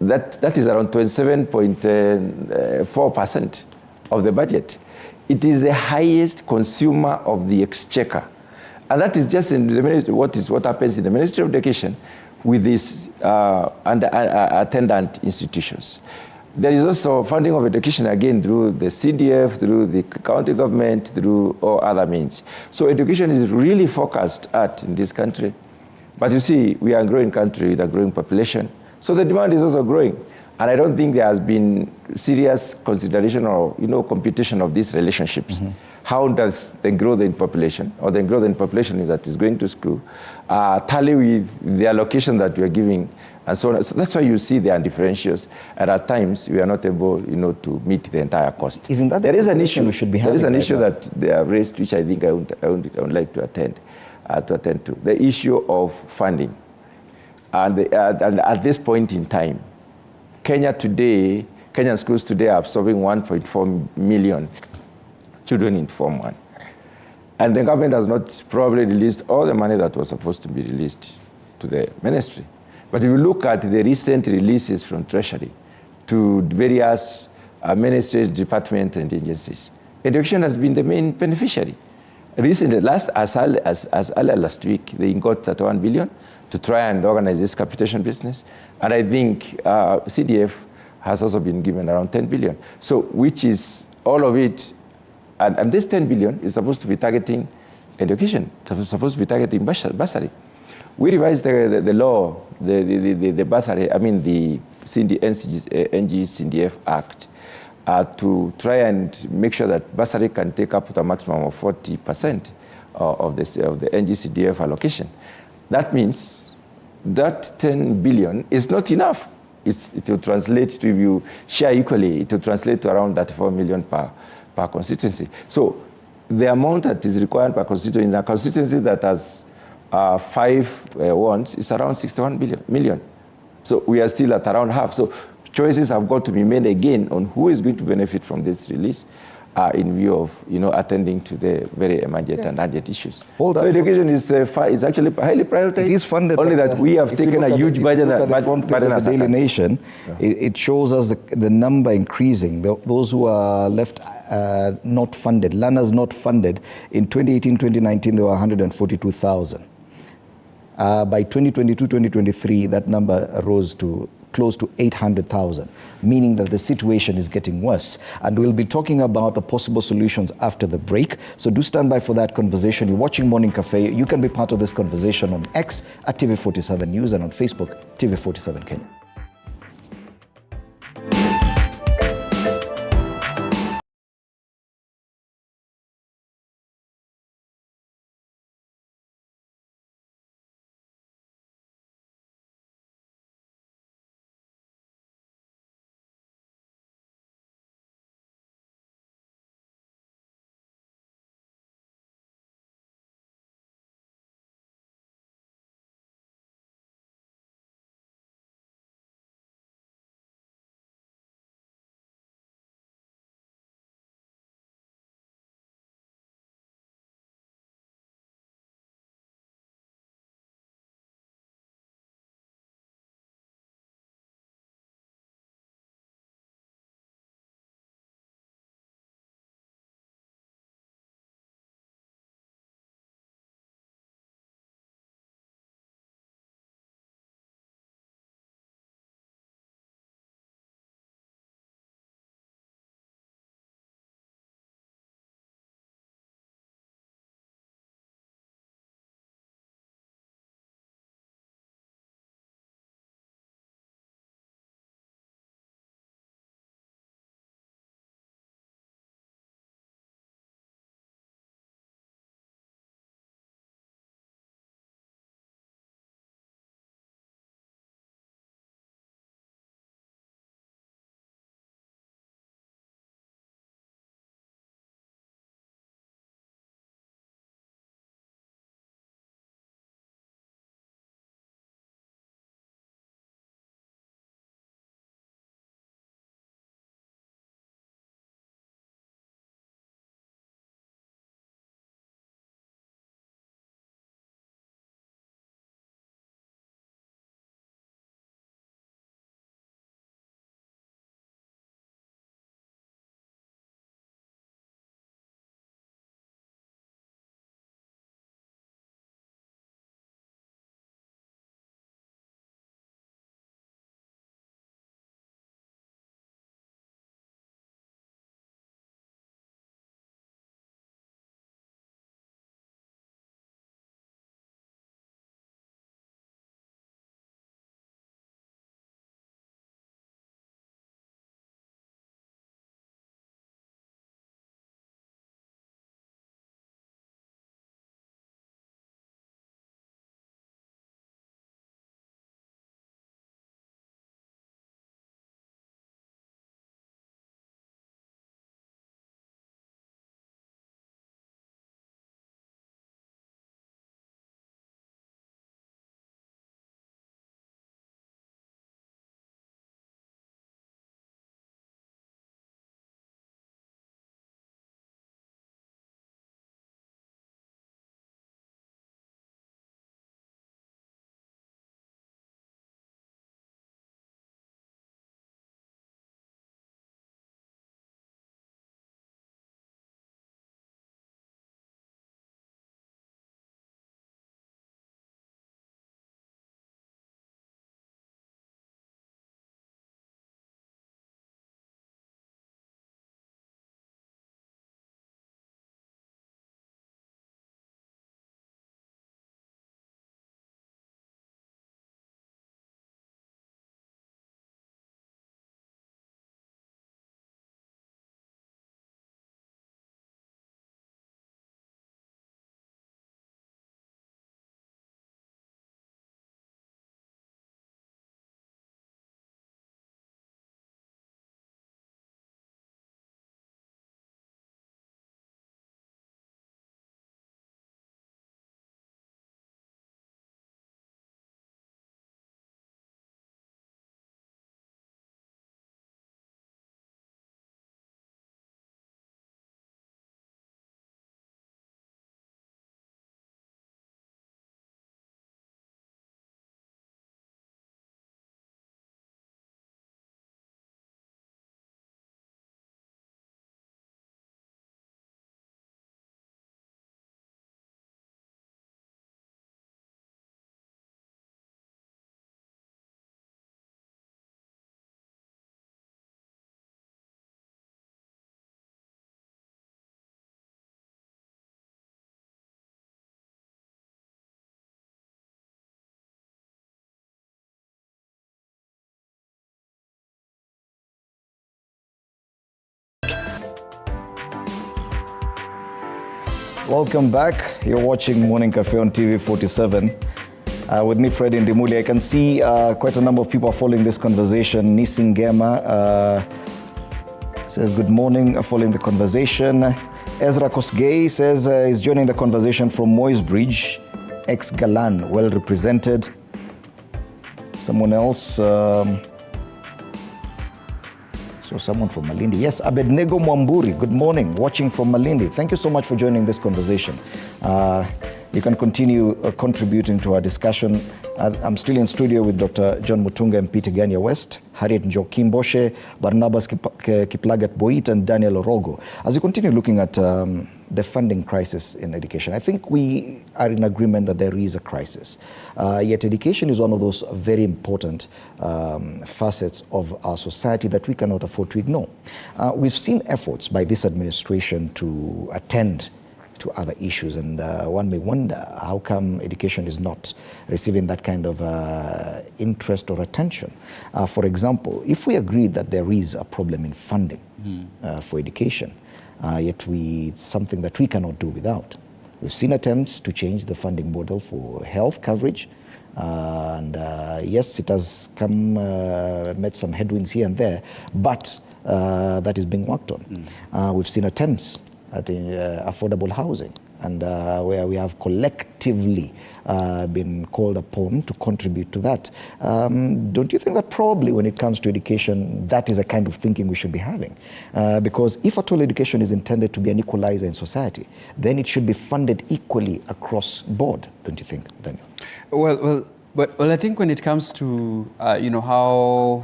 that is around 27.4% of the budget. It is the highest consumer of the exchequer. And that is just in the ministry, what happens in the Ministry of Education with these attendant institutions. There is also funding of education, again, through the CDF, through the county government, through all other means. So education is really focused at in this country. But you see, we are a growing country with a growing population. So the demand is also growing. And I don't think there has been serious consideration or computation of these relationships. Mm-hmm. How does the growth in population, or the growth in population that is going to school, tally with the allocation that we are giving, and so on. So that's why you see there are differentials, and at times we are not able, to meet the entire cost. Isn't that there is an issue? We should be having there is an issue that they have raised, which I think I would like to attend to. The issue of funding, and at this point in time, Kenyan schools today are absorbing 1.4 million children in Form 1. And the government has not probably released all the money that was supposed to be released to the ministry. But if you look at the recent releases from Treasury to various ministries, departments, and agencies, education has been the main beneficiary. Recently, as early as last week, they got 31 billion to try and organize this capitation business. And I think CDF has also been given around 10 billion. So, which is all of it, and this 10 billion is supposed to be targeting education, supposed to be targeting bursary. We revised the law, the bursary, the NG-CDF Act, to try and make sure that bursary can take up to a maximum of 40% of the NG-CDF allocation. That means that 10 billion is not enough. It will translate to, if you share equally, it will translate to around 34 million per constituency. So the amount that is required per constituency in a constituency that has 5 wards is around 61 million. So we are still at around half. So choices have got to be made again on who is going to benefit from this release in view of attending to the very emergent and urgent issues. So education is actually highly prioritized. It is funded. Only that we have taken a huge budget. The Daily Nation, it shows us the number increasing. Those who are left not funded, learners not funded. In 2018-2019, there were 142,000. By 2022-2023, that number rose to close to 800,000, meaning that the situation is getting worse. And we'll be talking about the possible solutions after the break. So do stand by for that conversation. You're watching Morning Cafe. You can be part of this conversation on X at TV47 News and on Facebook, TV47 Kenya. Welcome back. You're watching Morning Cafe on TV47. With me, Fred Ndimuli. I can see quite a number of people are following this conversation. Nisingema says, good morning, following the conversation. Ezra Kosgei says he's joining the conversation from Moy's Bridge. Ex-Galan, well represented. Someone else... So someone from Malindi. Yes, Abednego Mwamburi, good morning, watching from Malindi. Thank you so much for joining this conversation. You can continue contributing to our discussion. I'm still in studio with Dr. John Mutunga and Peter Ganya West, Harriet Njoki Mboshe, Barnabas Kiplagat Boit, and Daniel Orogo. As you continue looking at the funding crisis in education, I think we are in agreement that there is a crisis. Yet education is one of those very important facets of our society that we cannot afford to ignore. We've seen efforts by this administration to attend to other issues, and one may wonder how come education is not receiving that kind of interest or attention. For example, if we agree that there is a problem in funding for education, yet it's something that we cannot do without. We've seen attempts to change the funding model for health coverage, and yes, it has come, met some headwinds here and there, but that is being worked on. We've seen attempts at affordable housing, and where we have collectively been called upon to contribute to that. Don't you think that probably when it comes to education, that is a kind of thinking we should be having? Because if at all education is intended to be an equalizer in society, then it should be funded equally across board, don't you think, Daniel? Well, I think when it comes to, how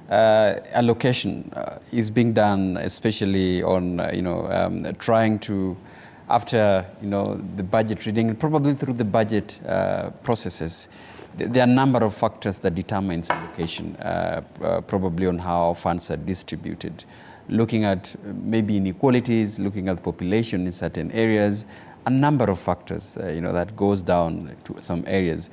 allocation is being done, especially on, trying to, after, the budget reading, probably through the budget processes, there are a number of factors that determines allocation, probably on how funds are distributed. Looking at maybe inequalities, looking at population in certain areas, a number of factors, that goes down to some areas.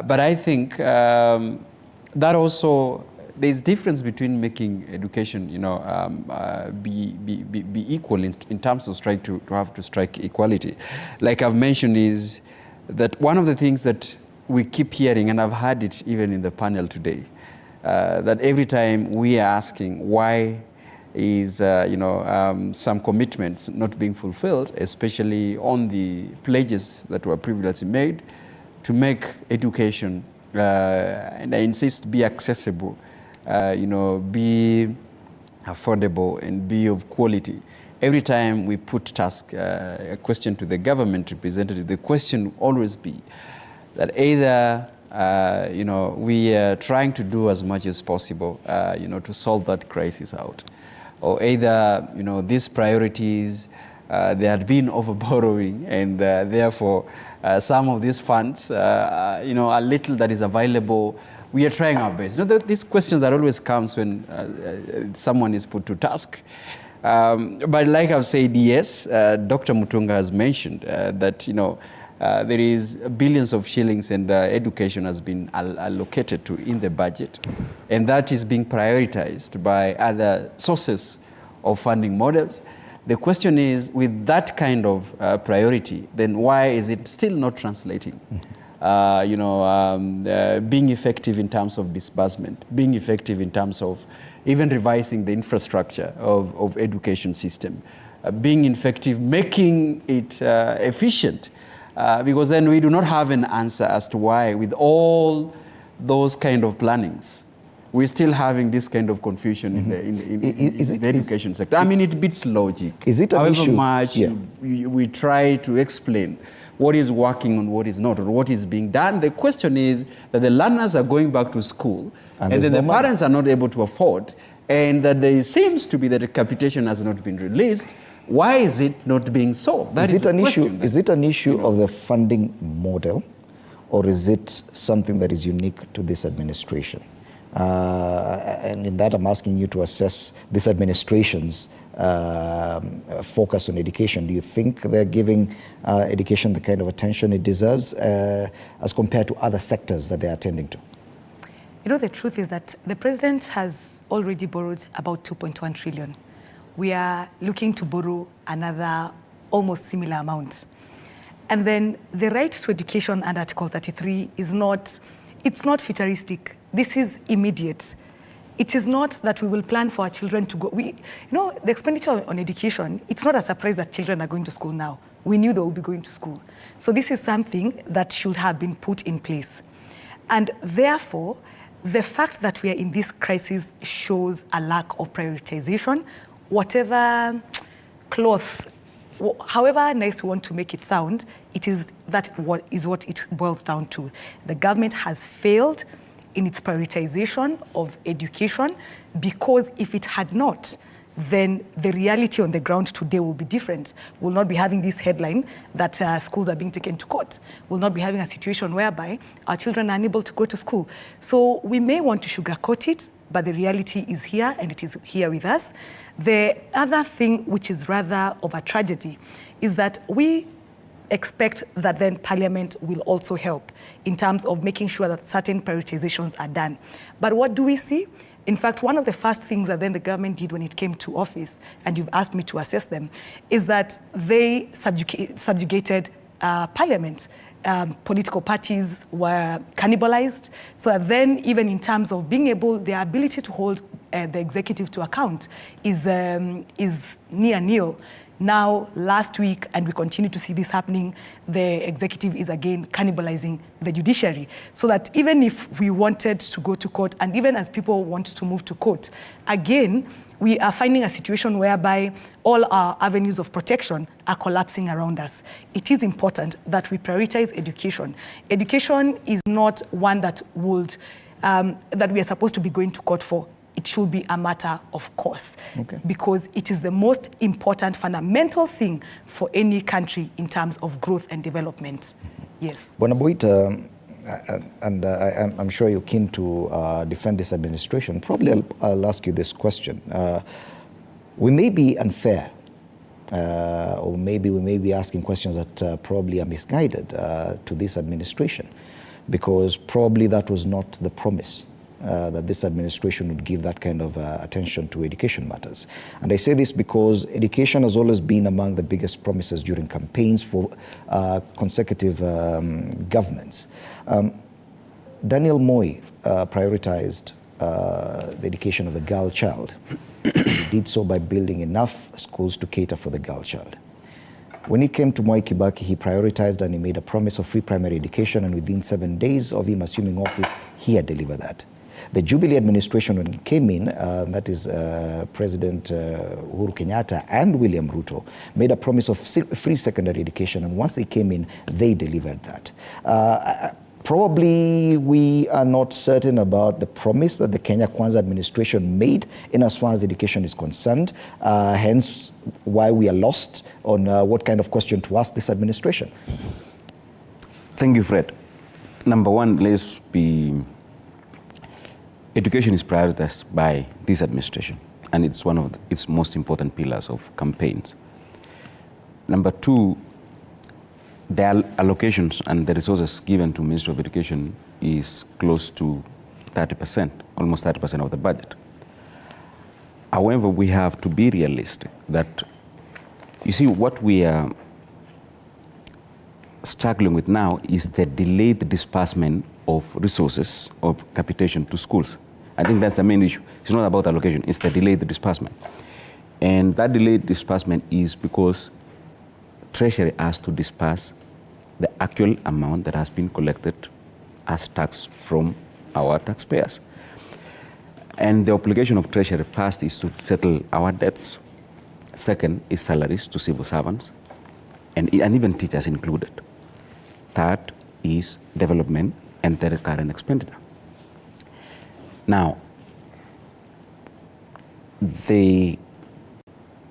But I think that also, there's difference between making education, be equal in terms of to have to strike equality. Like I've mentioned, is that one of the things that we keep hearing, and I've heard it even in the panel today, that every time we are asking why is some commitments not being fulfilled, especially on the pledges that were previously made to make education, and I insist, be accessible, be affordable and be of quality. Every time we put a question to the government representative, the question will always be that either, we are trying to do as much as possible, to solve that crisis out, or either, these priorities, there had been overborrowing, and therefore some of these funds, a little that is available, we are trying our best. These questions that always comes when someone is put to task. But like I've said, yes, Dr. Mutunga has mentioned that, there is billions of shillings, and education has been allocated to in the budget, and that is being prioritized by other sources of funding models. The question is, with that kind of priority, then why is it still not translating? Being effective in terms of disbursement, being effective in terms of even revising the infrastructure of education system, being effective, making it efficient, because then we do not have an answer as to why, with all those kind of plannings, we're still having this kind of confusion in the education sector. I mean, it beats logic. Is it an However issue? much we try to explain what is working and what is not, or what is being done. The question is that the learners are going back to school, and then the parents are not able to afford, and that there seems to be that the capitation has not been released. Why is it not being solved? That is an issue. Is it an issue of the funding model, or is it something that is unique to this administration? And in that, I'm asking you to assess this administration's focus on education. Do you think they're giving education the kind of attention it deserves as compared to other sectors that they're attending to? The truth is that the president has already borrowed about 2.1 trillion. We are looking to borrow another almost similar amount. And then the right to education under Article 33 is not, it's not futuristic. This is immediate. It is not that we will plan for our children to go. You know, the expenditure on education, it's not a surprise that children are going to school now. We knew they would be going to school. So this is something that should have been put in place. And therefore, the fact that we are in this crisis shows a lack of prioritization. Whatever cloth, however nice we want to make it sound, it is what it boils down to. The government has failed in its prioritization of education, because if it had not, then the reality on the ground today will be different. We'll not be having this headline that schools are being taken to court. We'll not be having a situation whereby our children are unable to go to school. So we may want to sugarcoat it, but the reality is here, and it is here with us. The other thing, which is rather of a tragedy, is that we expect that then Parliament will also help in terms of making sure that certain prioritizations are done. But what do we see? In fact, one of the first things that then the government did when it came to office, and you've asked me to assess them, is that they subjugated Parliament. Political parties were cannibalized. So that then, even in terms of being able, their ability to hold the executive to account is near nil. Now, last week, and we continue to see this happening, the executive is again cannibalizing the judiciary. So that even if we wanted to go to court, and even as people want to move to court, again, we are finding a situation whereby all our avenues of protection are collapsing around us. It is important that we prioritize education. Education is not one that would, that we are supposed to be going to court for. It should be a matter of course, because it is the most important fundamental thing for any country in terms of growth and development. Yes. Bonaboit, and I'm sure you're keen to defend this administration. Probably I'll ask you this question. We may be unfair, or maybe we may be asking questions that probably are misguided to this administration, because probably that was not the promise. That this administration would give that kind of attention to education matters. And I say this because education has always been among the biggest promises during campaigns for consecutive governments. Daniel Moi prioritized the education of the girl child. He did so by building enough schools to cater for the girl child. When it came to Mwai Kibaki, he prioritized and he made a promise of free primary education, and within 7 days of him assuming office, he had delivered that. The Jubilee administration, when it came in, that is President Uhuru Kenyatta and William Ruto, made a promise of free secondary education, and once they came in, they delivered that. Probably we are not certain about the promise that the Kenya Kwanza administration made in as far as education is concerned, hence why we are lost on what kind of question to ask this administration. Thank you, Fred. Number one, education is prioritized by this administration, and it's one of its most important pillars of campaigns. Number two, the allocations and the resources given to Ministry of Education is close to 30%, almost 30% of the budget. However, we have to be realistic that, you see, what we are struggling with now is the delayed disbursement of resources of capitation to schools. I think that's the main issue. It's not about allocation, it's the delayed disbursement. And that delayed disbursement is because Treasury has to disperse the actual amount that has been collected as tax from our taxpayers. And the obligation of Treasury first is to settle our debts. Second is salaries to civil servants, and even teachers included. Third is development and the recurrent expenditure. Now, the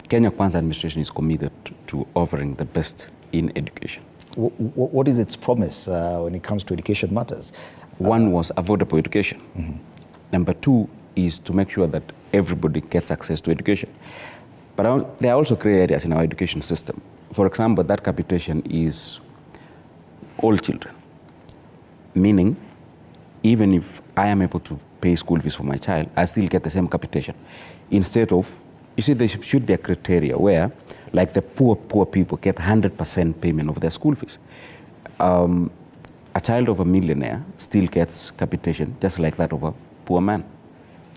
Kenya Kwanza administration is committed to offering the best in education. What is its promise when it comes to education matters? One was affordable education. Mm-hmm. Number two is to make sure that everybody gets access to education. But there are also gray areas in our education system. For example, that capitation is all children, meaning even if I am able to pay school fees for my child, I still get the same capitation. Instead of you see, there should be a criteria where, like the poor people get 100% payment of their school fees. A child of a millionaire still gets capitation just like that of a poor man.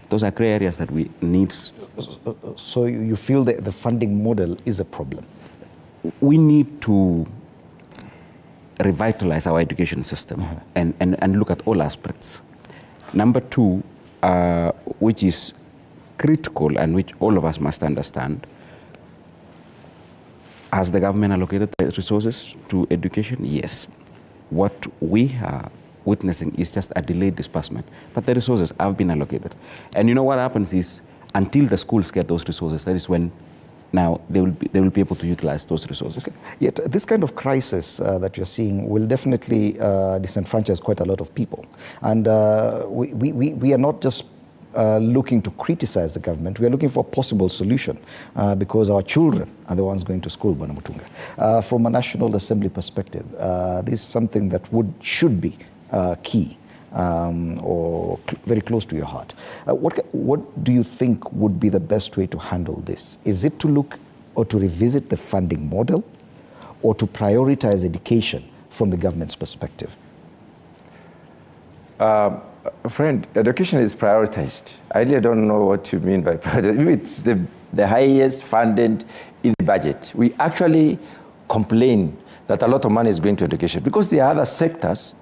Those are gray areas that we need. So you feel that the funding model is a problem? We need to revitalize our education system and look at all aspects. Number two, which is critical and which all of us must understand, has the government allocated resources to education? Yes. What we are witnessing is just a delayed disbursement, but the resources have been allocated. And you know what happens is, until the schools get those resources, that is when now they will be able to utilize those resources. Okay. Yet this kind of crisis that you're seeing will definitely disenfranchise quite a lot of people. And we are not just looking to criticize the government, we are looking for a possible solution because our children are the ones going to school, Bwana Mutunga. From a National Assembly perspective, this is something that should be key or very close to your heart. What do you think would be the best way to handle this? Is it to look or to revisit the funding model or to prioritize education from the government's perspective? Friend, education is prioritized. I really don't know what you mean by prioritized. It's the highest funded in the budget. We actually complain that a lot of money is going to education because there are other sectors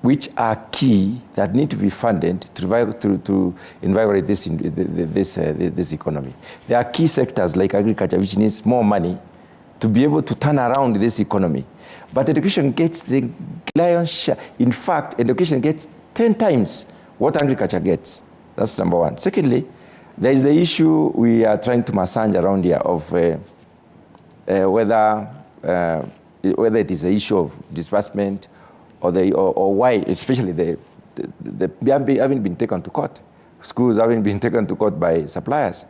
which are key that need to be funded to invigorate this economy. There are key sectors like agriculture, which needs more money to be able to turn around this economy. But education gets the lion's share. In fact, education gets 10 times what agriculture gets. That's number one. Secondly, there is the issue we are trying to massage around here of whether it is an issue of disbursement or why, especially they haven't been taken to court. Schools haven't been taken to court by suppliers.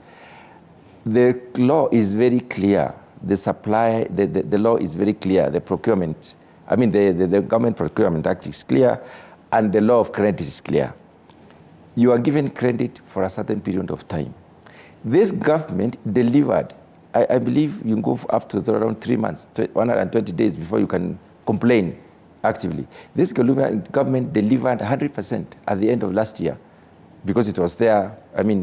The law is very clear. The law is very clear. The procurement, the Government Procurement Act is clear, and the law of credit is clear. You are given credit for a certain period of time. This government delivered. I believe you can go up to around 3 months, 120 days before you can complain actively. This government delivered 100% at the end of last year because it was there,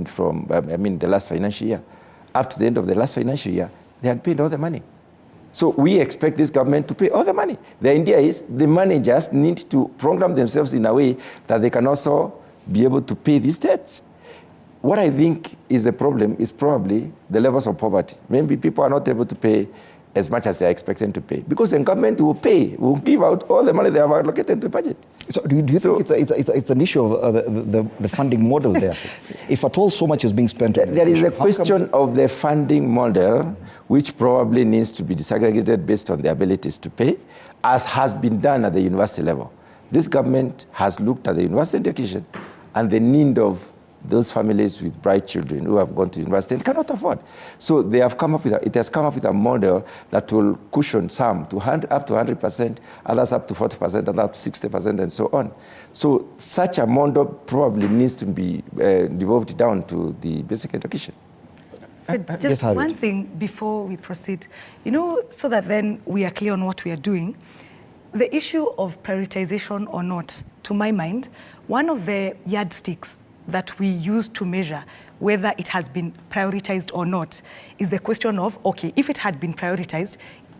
from the last financial year. Up to the end of the last financial year, they had paid all the money. So we expect this government to pay all the money. The idea is the managers need to program themselves in a way that they can also be able to pay these debts. What I think is the problem is probably the levels of poverty. Maybe people are not able to pay as much as they are expecting to pay because the government will give out all the money they have allocated to the budget. So do you think it's an issue of the funding model there? If at all so much is being spent on there is a question of the funding model which probably needs to be disaggregated based on the abilities to pay, as has been done at the university level. This government has looked at the university education and the need of those families with bright children who have gone to university and cannot afford. So it has come up with a model that will cushion some to up to 100%, others up to 40%, others up to 60%, and so on. So such a model probably needs to be devolved down to the basic education. Just one thing before we proceed, so that then we are clear on what we are doing. The issue of prioritization or not, to my mind, one of the yardsticks that we use to measure whether it has been prioritized or not is the question of, okay, if it had been prioritized,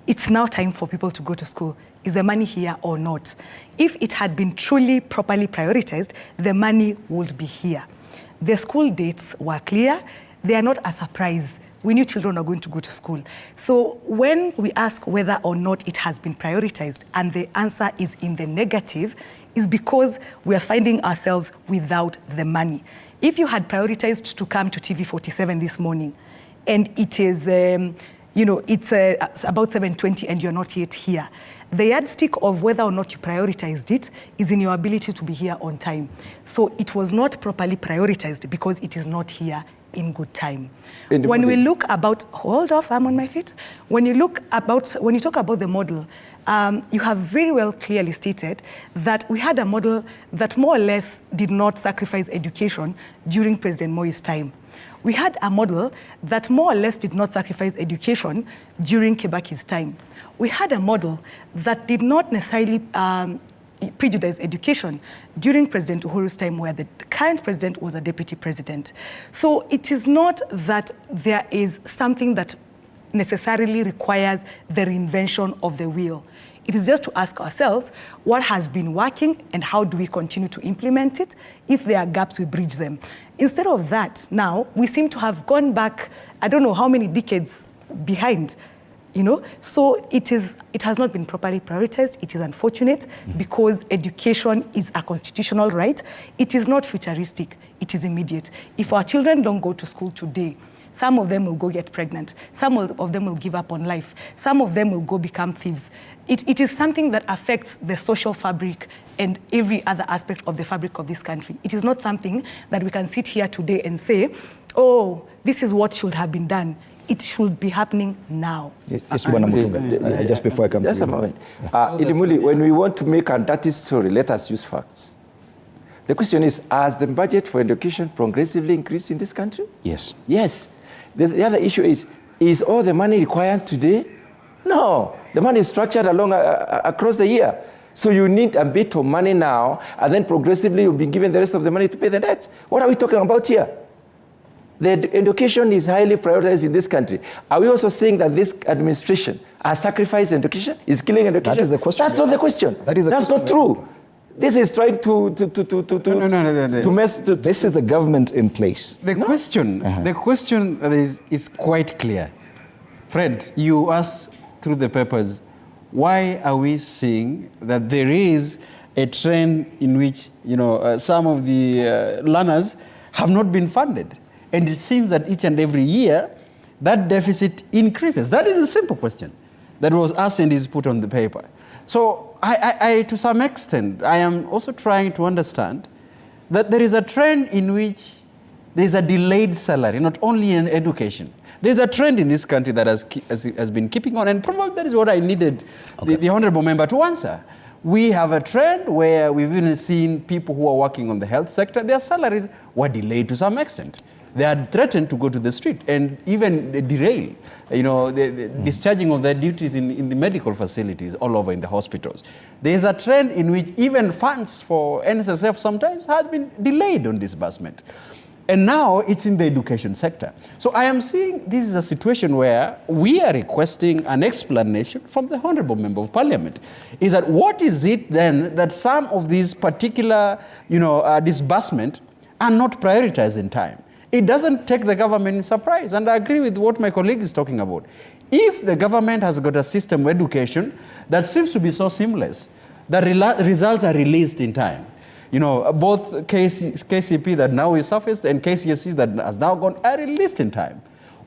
it's now time for people to go to school. Is the money here or not? If it had been truly properly prioritized, the money would be here. The school dates were clear. They are not a surprise. We knew children are going to go to school. So when we ask whether or not it has been prioritized and the answer is in the negative, is because we are finding ourselves without the money. If you had prioritized to come to TV47 this morning, and it is, it's about 7:20 and you're not yet here, the yardstick of whether or not you prioritized it is in your ability to be here on time. So it was not properly prioritized because it is not here in good time. When we look about, hold off, I'm on my feet. When you talk about the model, you have very well clearly stated that we had a model that more or less did not sacrifice education during President Moi's time. We had a model that more or less did not sacrifice education during Kibaki's time. We had a model that did not necessarily prejudice education during President Uhuru's time, where the current president was a deputy president. So it is not that there is something that necessarily requires the reinvention of the wheel. It is just to ask ourselves what has been working and how do we continue to implement it. If there are gaps, we bridge them. Instead of that, now we seem to have gone back, I don't know how many decades behind. So it has not been properly prioritized. It is unfortunate because education is a constitutional right. It is not futuristic, it is immediate. If our children don't go to school today, some of them will go get pregnant. Some of them will give up on life. Some of them will go become thieves. It is something that affects the social fabric and every other aspect of the fabric of this country. It is not something that we can sit here today and say, oh, this is what should have been done. It should be happening now. Yes, just before I come just to a moment. Ilimuli, when we want to make a dirty story, let us use facts. The question is, has the budget for education progressively increased in this country? Yes. Yes. The other issue is all the money required today? No. The money is structured across the year. So you need a bit of money now, and then progressively you'll be given the rest of the money to pay the debt. What are we talking about here? The education is highly prioritized in this country. Are we also saying that this administration has sacrificed education, is killing education? That is the question. That's not the question. That's not true. This is trying to mess. This is a government in place. The question is quite clear. Fred, you asked through the papers, why are we seeing that there is a trend in which some of the learners have not been funded? And it seems that each and every year, that deficit increases. That is a simple question that was asked and is put on the paper. So I to some extent, I am also trying to understand that there is a trend in which there is a delayed salary, not only in education. There's a trend in this country that has been keeping on, and probably that is what I needed the honorable member to answer. We have a trend where we've even seen people who are working on the health sector, their salaries were delayed to some extent. They had threatened to go to the street and even derail, the discharging of their duties in the medical facilities all over in the hospitals. There is a trend in which even funds for NSSF sometimes have been delayed on disbursement. And now it's in the education sector. So I am seeing this is a situation where we are requesting an explanation from the Honorable Member of Parliament. Is that what is it then that some of these particular, disbursement are not prioritized in time? It doesn't take the government in surprise. And I agree with what my colleague is talking about. If the government has got a system of education that seems to be so seamless, the results are released in time. Both KCP that now is surfaced and KCSE that has now gone are released in time.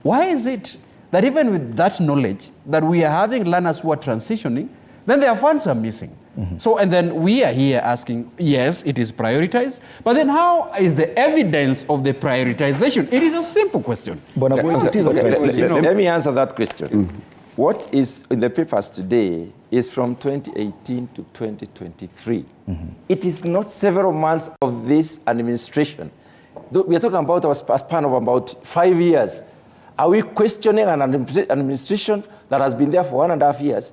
Why is it that even with that knowledge that we are having learners who are transitioning, then their funds are missing? So, and then we are here asking, yes, it is prioritized, but then how is the evidence of the prioritization? It is a simple question. Let me answer that question. What is in the papers today is from 2018 to 2023. It is not several months of this administration. We are talking about a span of about 5 years. Are we questioning an administration that has been there for 1.5 years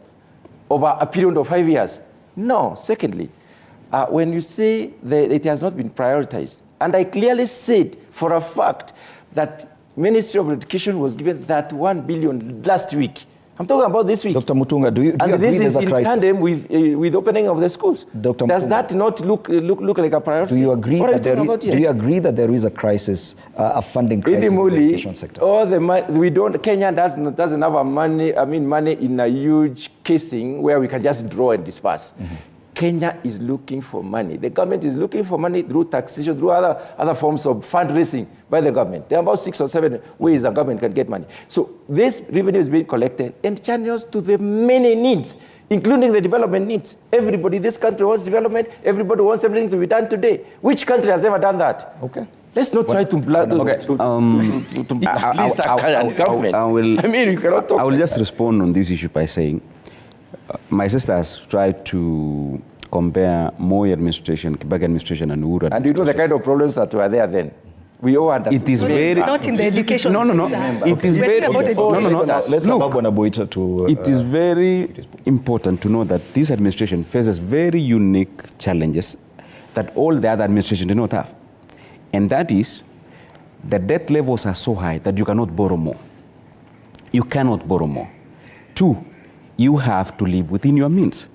over a period of 5 years? No. Secondly, when you say that it has not been prioritized, and I clearly said for a fact that Ministry of Education was given that 1 billion last week. I'm talking about this week. Dr. Mutunga, do you agree there's a crisis? And this is in tandem with opening of the schools. Dr. Does that not look like a priority? Do you agree that there is a crisis, a funding crisis in the education sector? All the money, Kenya doesn't have money in a huge casing where we can just draw and disperse. Kenya is looking for money. The government is looking for money through taxation, through other forms of fundraising by the government. There are about 6 or 7 ways the government can get money. So this revenue is being collected and channels to the many needs, including the development needs. Everybody, this country wants development. Everybody wants everything to be done today. Which country has ever done that? Okay. Let's not try to please the current government. I will just respond on this issue by saying, my sister has tried to compare Moi administration, Kibaki administration, and Uhuru administration. And you know the kind of problems that were there then. We all understand. It is very... Not in the education No. sector. It is We're very... talking about No. Let's allow Bonaboita to... It is very important to know that this administration faces very unique challenges that all the other administrations do not have. And that is, the debt levels are so high that you cannot borrow more. You cannot borrow more. 2, you have to live within your means.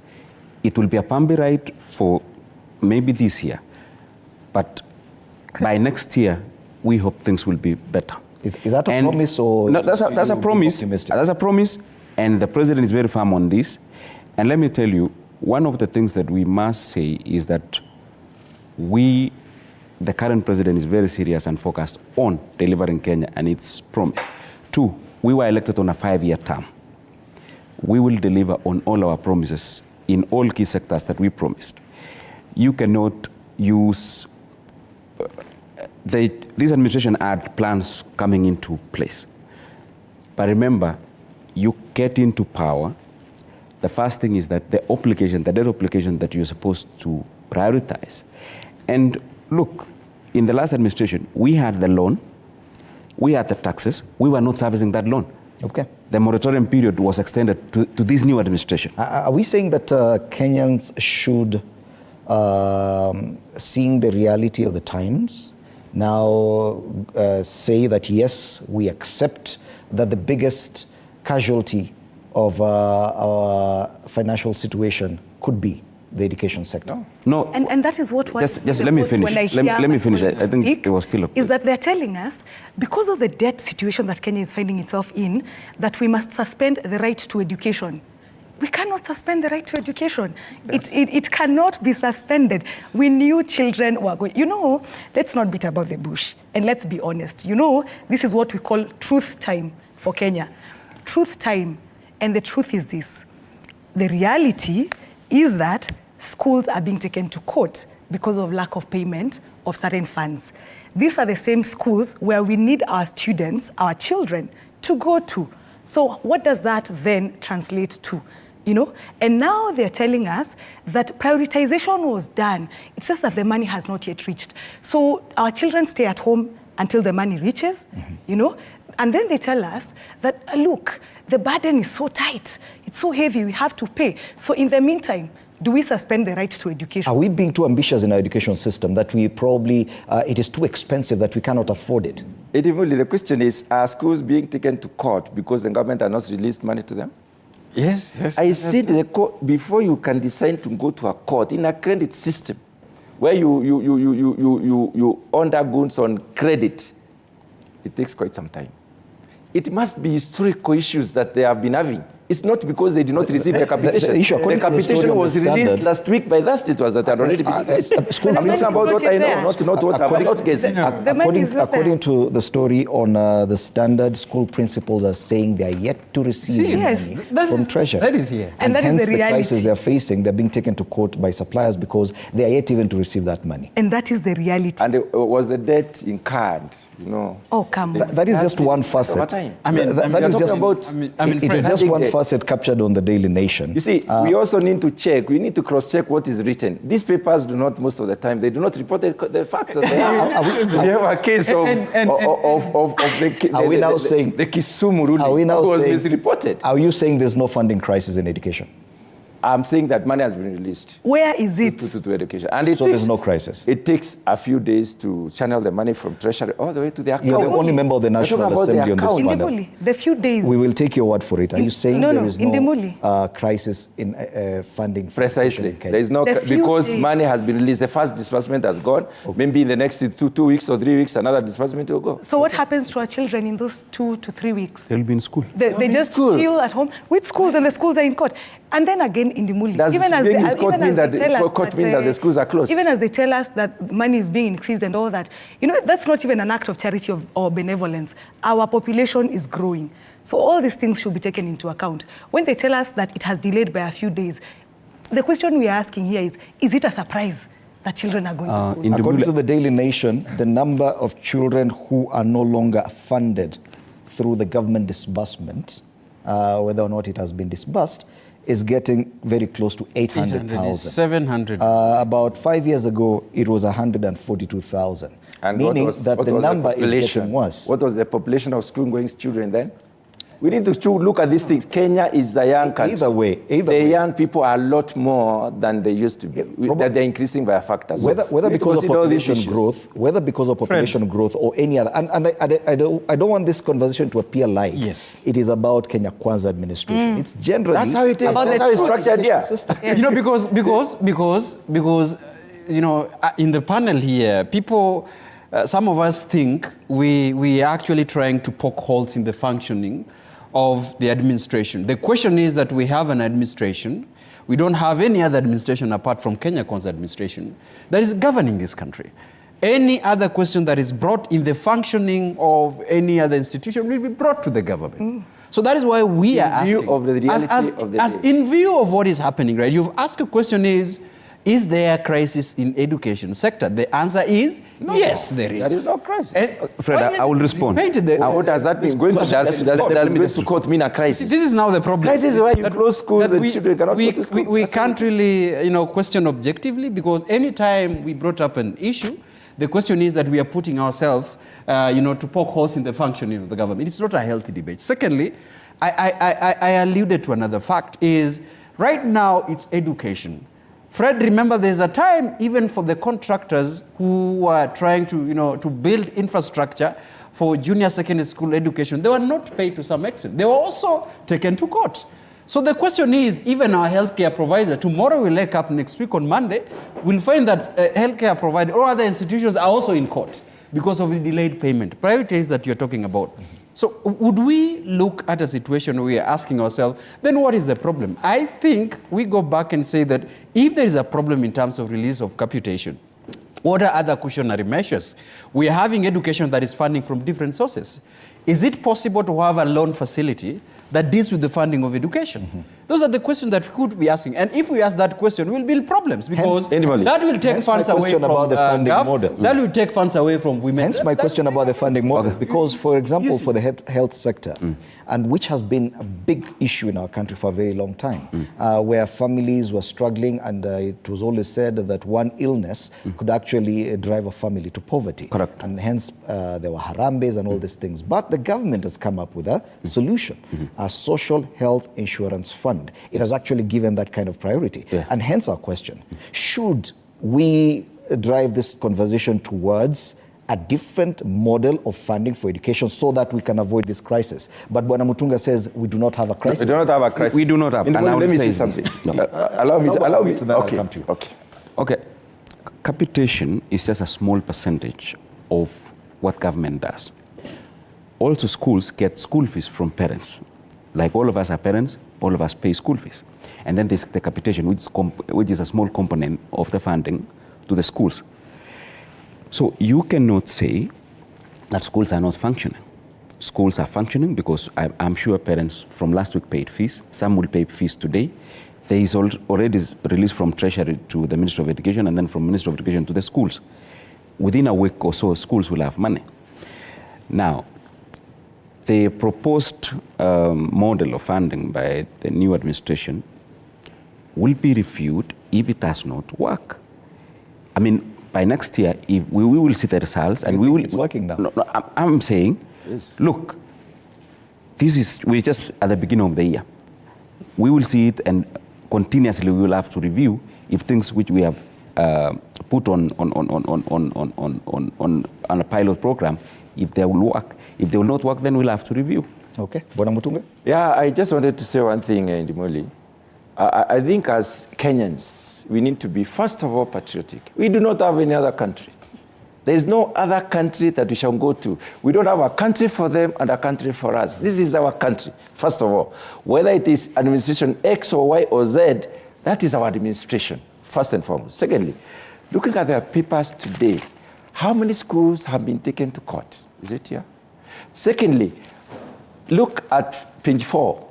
It will be a bumpy ride for maybe this year, but by next year, we hope things will be better. Is that a promise or... No, that's a promise. Optimistic? That's a promise, and the president is very firm on this. And let me tell you, one of the things that we must say is that the current president is very serious and focused on delivering Kenya and its promise. 2, we were elected on a 5-year term. We will deliver on all our promises in all key sectors that we promised. You cannot use... this administration had plans coming into place. But remember, you get into power, the first thing is that the debt obligation that you're supposed to prioritize. And look, in the last administration, we had the loan, we had the taxes, we were not servicing that loan. Okay. The moratorium period was extended to this new administration. Are we saying that Kenyans should, seeing the reality of the times, now say that yes, we accept that the biggest casualty of our financial situation could be the education sector? No. And that is what Just let me finish. Let me finish. I think it was still a... Is that they're telling us, because of the debt situation that Kenya is finding itself in, that we must suspend the right to education. We cannot suspend the right to education. It cannot be suspended. We knew children were going... let's not beat about the bush. And let's be honest. This is what we call truth time for Kenya. Truth time. And the truth is this. The reality is that schools are being taken to court because of lack of payment of certain funds. These are the same schools where we need our students, our children, to go to. So what does that then translate to? And now they're telling us that prioritization was done. It's just that the money has not yet reached. So our children stay at home until the money reaches, and then they tell us that, look, the burden is so tight, it's so heavy, we have to pay. So in the meantime, do we suspend the right to education? Are we being too ambitious in our education system that we probably, it is too expensive that we cannot afford it? Edimuli, the question is, are schools being taken to court because the government has not released money to them? Yes. I said the court, before you can decide to go to a court in a credit system where you order goods on credit, it takes quite some time. It must be historical issues that they have been having. It's not because they did not receive the capitation. The capitation was released last week. By that it was that had already been released. I'm talking about what I know, not what I'm not guessing. According to the story on the Standard, school principals are saying they are yet to receive money from Treasury. That is here. And that hence is the reality. crisis they're facing, they're being taken to court by suppliers because they are yet even to receive that money. And that is the reality. And it was the debt incurred, Oh, come on. That is just one facet. It is just one facet captured on the Daily Nation. You see, we also need to check. We need to cross-check what is written. These papers do not, most of the time, they do not report the facts. We have a case of the Kisumu ruling that was misreported. Are you saying there's no funding crisis in education? I'm saying that money has been released. Where is it? To education. And so there's no crisis? It takes a few days to channel the money from Treasury all the way to the account. You're the only member of the National Assembly on this matter. In the few days. We will take your word for it. Are you saying there is no crisis in funding? Precisely. There is no, because money has been released. The first disbursement has gone. Okay. Maybe in the next 2 weeks or 3 weeks, another disbursement will go. So what happens to our children in those 2 to 3 weeks? They'll be in school. They just chill at home. Which schools? And the schools are in court. And then again in the Muli, even as the schools are closed. Even as they tell us that money is being increased and all that, that's not even an act of charity or benevolence. Our population is growing. So all these things should be taken into account. When they tell us that it has delayed by a few days, the question we are asking here is it a surprise that children are going to school? According to the Daily Nation, the number of children who are no longer funded through the government disbursement, whether or not it has been disbursed, is getting very close to 800,000. 700. About 5 years ago, it was 142,000. Meaning that the number is getting worse. What was the population of school-going children then? We need to look at these things. Kenya is a young country. Either way. Young people are a lot more than they used to be. That they're increasing by a factor. So whether because of population growth, or any other. And I don't want this conversation to appear like it is about Kenya Kwanza administration. It's generally that's how it is. That's how it's structured here. You know, because you know, in the panel here, people, some of us think we are actually trying to poke holes in the functioning of the administration. The question is that we have an administration. We don't have any other administration apart from Kenya Kwanza administration that is governing this country. Any other question that is brought in the functioning of any other institution will be brought to the government. So that is why we are asking, in view of what is happening, right? You've asked a question is there a crisis in education sector? The answer is yes, there is. There is no crisis. Fred, I will respond. What does that mean? Does going to court mean a crisis? This is now the problem. Crisis is why you close schools and children cannot go to school. We can't really, question objectively, because anytime we brought up an issue, the question is that we are putting ourselves, to poke holes in the functioning of the government. It's not a healthy debate. Secondly, I alluded to another fact is right now it's education. Fred, remember there's a time even for the contractors who were trying to build infrastructure for junior secondary school education. They were not paid to some extent. They were also taken to court. So the question is, even our healthcare provider, tomorrow we'll wake up next week on Monday, we'll find that healthcare provider or other institutions are also in court because of the delayed payment. Prioritised that you're talking about. So would we look at a situation where we are asking ourselves, then what is the problem? I think we go back and say that if there is a problem in terms of release of capitation, what are other cautionary measures? We are having education that is funding from different sources. Is it possible to have a loan facility that deals with the funding of education? Those are the questions that we could be asking. And if we ask that question, we'll build problems because that will take funds away from the funding model. That will take funds away from women. Hence my question about the funding model. Because, for example, for the health sector, and which has been a big issue in our country for a very long time, where families were struggling, and it was always said that one illness could actually drive a family to poverty. Correct. And hence there were harambes and all these things. But the government has come up with a solution, a social health insurance fund. It has actually given that kind of priority. And hence our question, should we drive this conversation towards a different model of funding for education so that we can avoid this crisis? But Bwana Mutunga says we do not have a crisis. We do not have a crisis. We do not have. Let me say something. Allow me to I'll come to you. Okay. Capitation is just a small percentage of what government does. Also, schools get school fees from parents. Like all of us are parents, all of us pay school fees. And then there's the capitation, which is a small component of the funding to the schools. So you cannot say that schools are not functioning. Schools are functioning because I'm sure parents from last week paid fees. Some will pay fees today. There is already released from Treasury to the Ministry of Education and then from Ministry of Education to the schools. Within a week or so, schools will have money. Now, the proposed model of funding by the new administration will be reviewed if it does not work. I mean, by next year, if we will see the results, and we will. It's working now. No, I'm saying, look, we're just at the beginning of the year. We will see it, and continuously we will have to review if things which we have put on a pilot program, if they will work. If they will not work, then we'll have to review. Okay. Bwana Mutunga? Yeah, I just wanted to say one thing, Ndimoli. I think as Kenyans, we need to be, first of all, patriotic. We do not have any other country. There is no other country that we shall go to. We don't have a country for them and a country for us. This is our country, first of all. Whether it is administration X or Y or Z, that is our administration, first and foremost. Secondly, looking at their papers today, how many schools have been taken to court? Is it here? Secondly, look at page 4.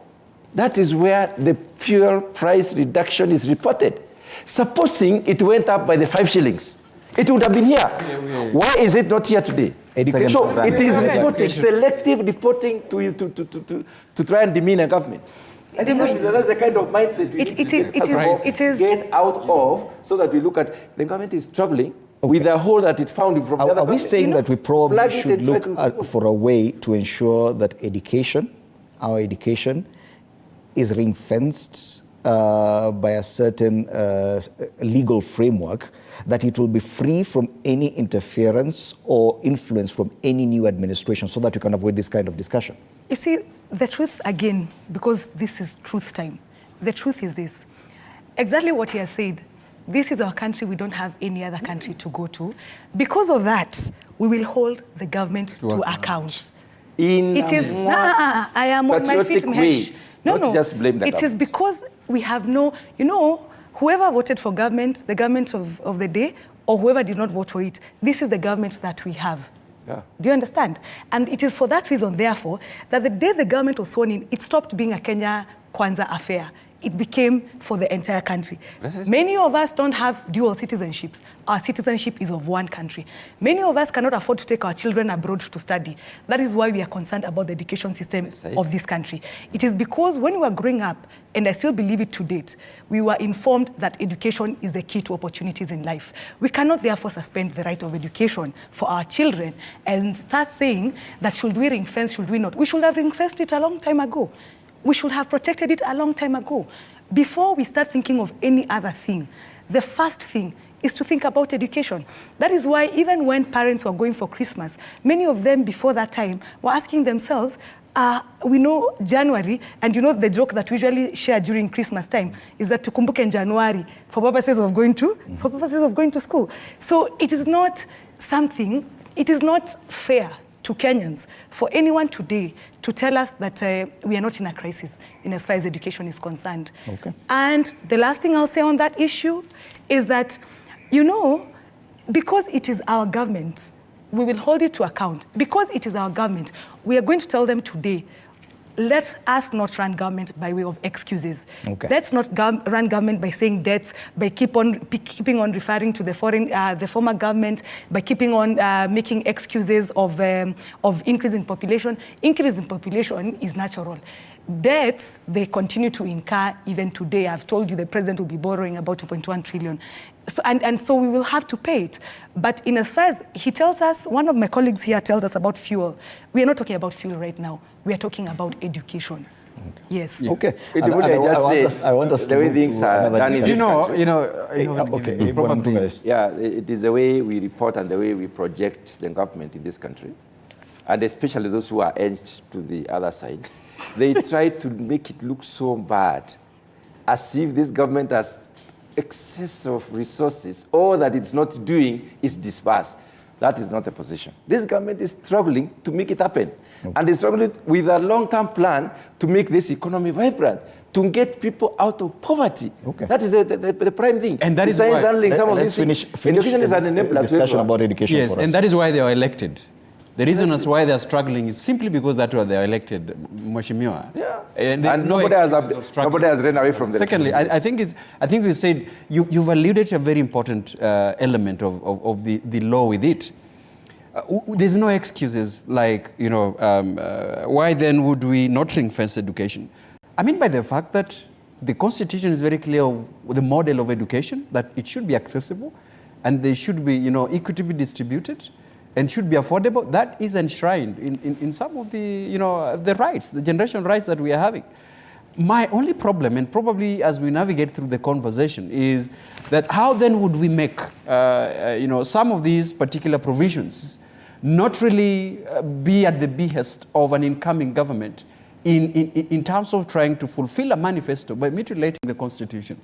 That is where the fuel price reduction is reported. Supposing it went up by the 5 shillings, it would have been here. Why is it not here today? So it is reporting, selective reporting to try and demean a government. I think that's the kind of mindset we need to get out of, so that we look at the government is struggling with the hole that it found from the other. Are we saying that we probably should look for a way to ensure that our education, is ring-fenced by a certain legal framework, that it will be free from any interference or influence from any new administration, so that you can avoid this kind of discussion? You see, the truth, again, because this is truth time, the truth is this. Exactly what he has said. This is our country. We don't have any other country to go to. Because of that, we will hold the government to account. I am on my feet, Mahesh. No. Just blame the government. It is because we have no, whoever voted for government, the government of the day, or whoever did not vote for it, this is the government that we have. Yeah. Do you understand? And it is for that reason, therefore, that the day the government was sworn in, it stopped being a Kenya Kwanza affair. It became for the entire country. Many of us don't have dual citizenships. Our citizenship is of one country. Many of us cannot afford to take our children abroad to study. That is why we are concerned about the education system of this country. It is because when we were growing up, and I still believe it to date, we were informed that education is the key to opportunities in life. We cannot therefore suspend the right of education for our children and start saying that should we ring fence, should we not? We should have ring fenced it a long time ago. We should have protected it a long time ago. Before we start thinking of any other thing, the first thing is to think about education. That is why even when parents were going for Christmas, many of them before that time were asking themselves, we know January, and the joke that we usually share during Christmas time is that tukumbuke in January for purposes of going to school. So it is not something, it is not fair to Kenyans for anyone today to tell us that we are not in a crisis in as far as education is concerned. Okay. And the last thing I'll say on that issue is that, because it is our government, we will hold it to account. Because it is our government, we are going to tell them today, let us not run government by way of excuses. Okay. Let's not run government by saying debts, by keeping on referring to the former government, by keeping on making excuses of increase in population. Increase in population is natural. Debts, they continue to incur even today. I've told you the president will be borrowing about 2.1 trillion. So, and so we will have to pay it. But in as far as he tells us, one of my colleagues here tells us about fuel. We are not talking about fuel right now. We are talking about education. Okay. Yes. Yeah. Okay. I want us to the way things are done in this country. Probably. Yeah, it is the way we report and the way we project the government in this country. And especially those who are edged to the other side. They try to make it look so bad, as if this government has excess of resources, or that it's not doing is dispersed. That is not a position. This government is struggling to make it happen. Okay. And is struggling with a long-term plan to make this economy vibrant, to get people out of poverty. Okay. That is the prime thing. And that is why, let's finish education is an enabler. Discussion about education. Yes, and that is why they are elected. The reason as why they are struggling is simply because that they are elected, Mheshimiwa. Yeah. And nobody has run away from them. Secondly, I think you said you've alluded to a very important element of the law with it. There's no excuses like why then would we not ring fence education? I mean by the fact that the Constitution is very clear of the model of education, that it should be accessible and they should be equitably distributed and should be affordable. That is enshrined in some of the rights, the generational rights that we are having. My only problem, and probably as we navigate through the conversation, is that how then would we make some of these particular provisions not really be at the behest of an incoming government in terms of trying to fulfill a manifesto by mutilating the Constitution.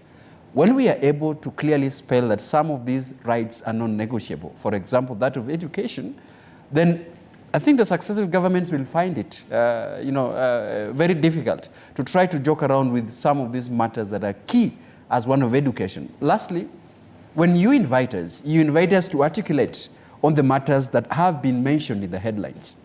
When we are able to clearly spell that some of these rights are non-negotiable, for example, that of education, then I think the successive governments will find it very difficult to try to joke around with some of these matters that are key as one of education. Lastly, when you invite us to articulate on the matters that have been mentioned in the headlines.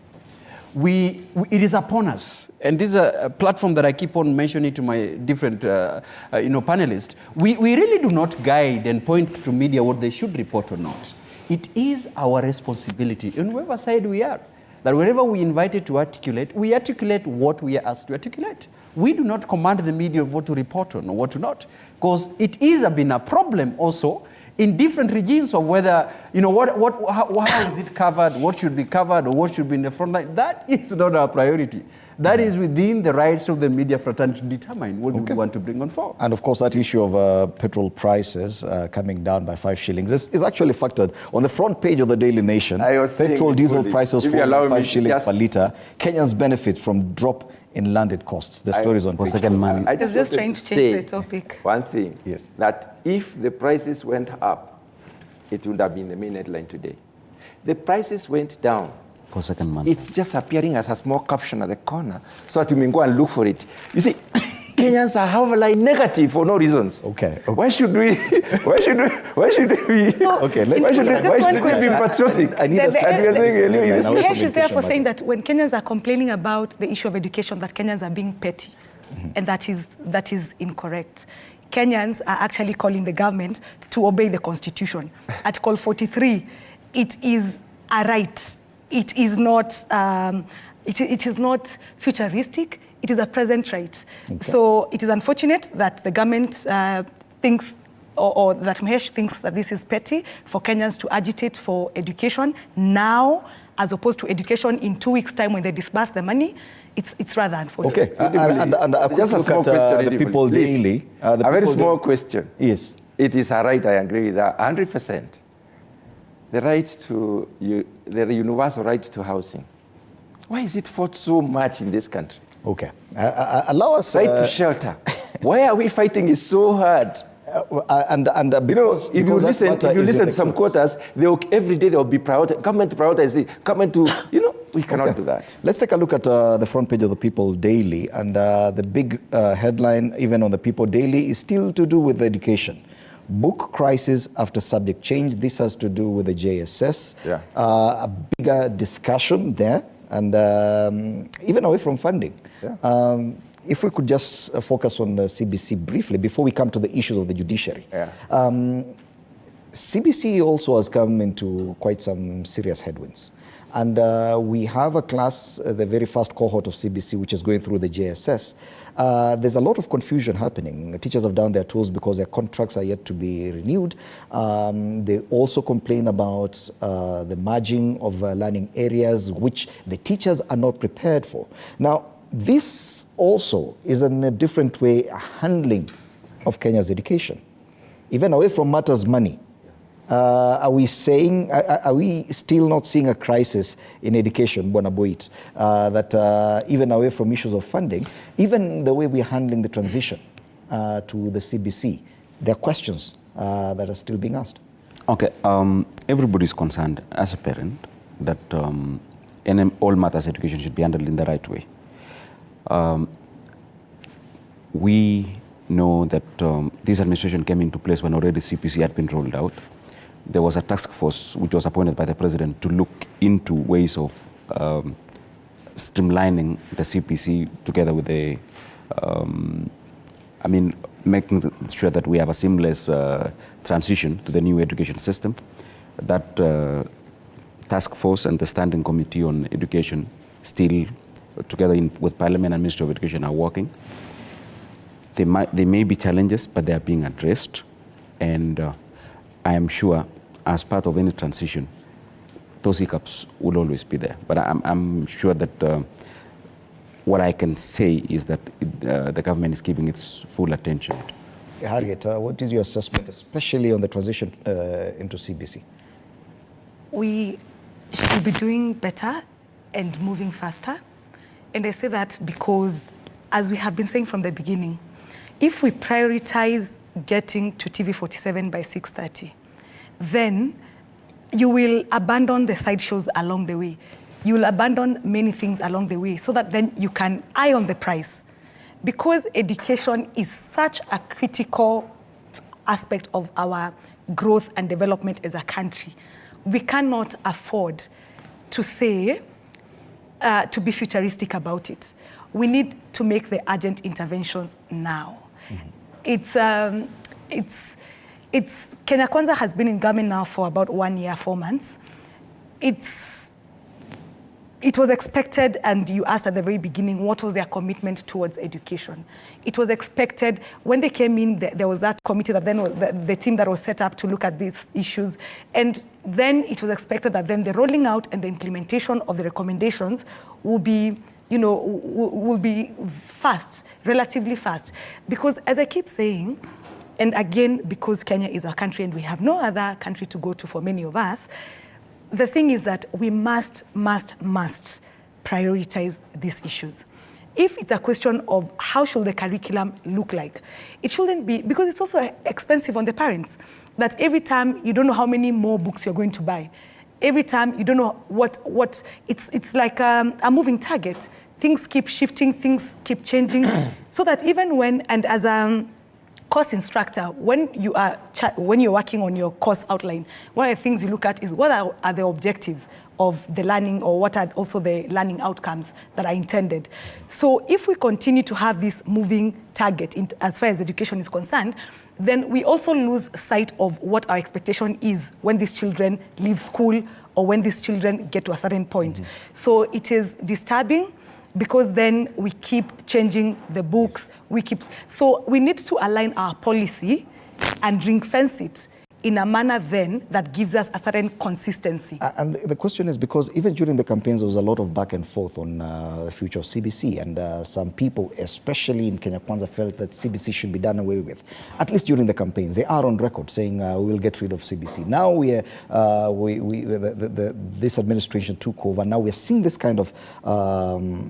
It is upon us, and this is a platform that I keep on mentioning to my different panelists. We really do not guide and point to media what they should report or not. It is our responsibility, on whatever side we are, that wherever we invited to articulate, we articulate what we are asked to articulate. We do not command the media of what to report on or what to not, because it is been a problem also in different regimes of whether, how is it covered, what should be covered, or what should be in the front line. That is not our priority. That is within the rights of the media fraternity to determine what we want to bring on forward. And of course, that issue of petrol prices coming down by 5 shillings is actually factored on the front page of the Daily Nation. Petrol, diesel prices fall by 5 shillings per litre. Kenyans benefit from drop in landed costs. The story is on page 2. I just trying to change the topic. One thing, yes, that if the prices went up, it would have been the main headline today. The prices went down. For second month. It's just appearing as a small caption at the corner, so that you may go and look for it. You see, Kenyans are however like negative for no reasons. Okay. Why should we? Why should we? Okay, let's. Why should we be patriotic? I need us to. Mahesh is therefore saying that when Kenyans are complaining about the issue of education, that Kenyans are being petty, and that is incorrect. Kenyans are actually calling the government to obey the Constitution. Article 43, it is a right. It is not futuristic. It is a present right. Okay. So it is unfortunate that the government thinks, or that Mahesh thinks that this is petty for Kenyans to agitate for education now, as opposed to education in 2 weeks' time when they disburse the money. It's rather unfortunate. Okay, and a quick look at the People Daily. A very small question. Yes. It is a right, I agree with that, 100%. The right to, the universal right to housing. Why is it fought so much in this country? Okay. Allow us... Right to shelter. Why are we fighting it so hard? Because, if you listen to some quotas, every day there will be government prioritizing, government to, we cannot do that. Let's take a look at the front page of the People Daily, and the big headline, even on the People Daily, is still to do with education. Book crisis after subject change. This has to do with the JSS. Yeah. A bigger discussion there, and even away from funding. Yeah. If we could just focus on the CBC briefly before we come to the issues of the judiciary. Yeah. CBC also has come into quite some serious headwinds. And we have a class, the very first cohort of CBC, which is going through the JSS. There's a lot of confusion happening. The teachers have down their tools because their contracts are yet to be renewed. They also complain about the merging of learning areas, which the teachers are not prepared for. Now, this also is in a different way a handling of Kenya's education. Even away from matters money. Are we still not seeing a crisis in education, Bwana Boit, that even away from issues of funding, even the way we're handling the transition to the CBC, there are questions that are still being asked? Okay, everybody's concerned as a parent that all matters education should be handled in the right way. We know that this administration came into place when already CPC had been rolled out. There was a task force which was appointed by the president to look into ways of streamlining the CPC together with the, making sure that we have a seamless transition to the new education system. That task force and the standing committee on education still, together with Parliament and Ministry of Education, are working. There may be challenges, but they are being addressed. And I am sure, as part of any transition, those hiccups will always be there. But I'm sure that what I can say is that the government is giving its full attention. Harriet, what is your assessment, especially on the transition into CBC? We should be doing better and moving faster. And I say that because, as we have been saying from the beginning, if we prioritize getting to TV47 by 6:30, then you will abandon the side shows along the way. You will abandon many things along the way so that then you can eye on the price. Because education is such a critical aspect of our growth and development as a country, we cannot afford to say, to be futuristic about it. We need to make the urgent interventions now. Mm-hmm. It's Kenya Kwanza has been in government now for about 1 year, 4 months. it was expected, and you asked at the very beginning, what was their commitment towards education? It was expected, when they came in, there was that committee that then was the team that was set up to look at these issues. And then it was expected that then the rolling out and the implementation of the recommendations will be, will be fast, relatively fast. Because as I keep saying, and again, because Kenya is our country and we have no other country to go to for many of us, the thing is that we must prioritize these issues. If it's a question of how should the curriculum look like, it shouldn't be, because it's also expensive on the parents, that every time you don't know how many more books you're going to buy. Every time you don't know what it's like a moving target. Things keep shifting, things keep changing, so that even when, and as a course instructor, when you're working on your course outline, one of the things you look at is what are the objectives of the learning, or what are also the learning outcomes that are intended. So if we continue to have this moving target as far as education is concerned, then we also lose sight of what our expectation is when these children leave school or when these children get to a certain point. So it is disturbing, because then we keep changing the books, so we need to align our policy and ring-fence it in a manner then that gives us a certain consistency. And the question is, because even during the campaigns, there was a lot of back and forth on the future of CBC, and some people, especially in Kenya Kwanza, felt that CBC should be done away with. At least during the campaigns, they are on record saying we will get rid of CBC. Now this administration took over. Now we're seeing this kind of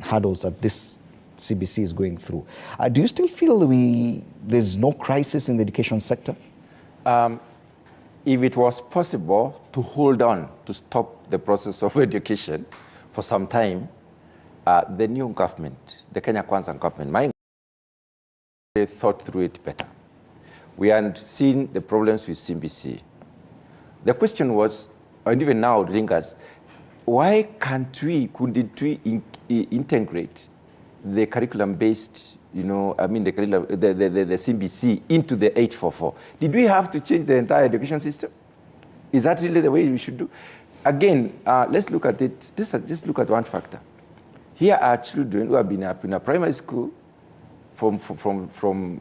hurdles that this CBC is going through. Do you still feel there's no crisis in the education sector? If it was possible to hold on to stop the process of education for some time, the new government, the Kenya Kwanza government, they thought through it better. We had seen the problems with CBC. The question was, and even now it lingers, why couldn't we integrate the curriculum-based, the CBC into the 844? Did we have to change the entire education system? Is that really the way we should do? Again, let's look at it. Just look at one factor. Here are children who have been up in a primary school from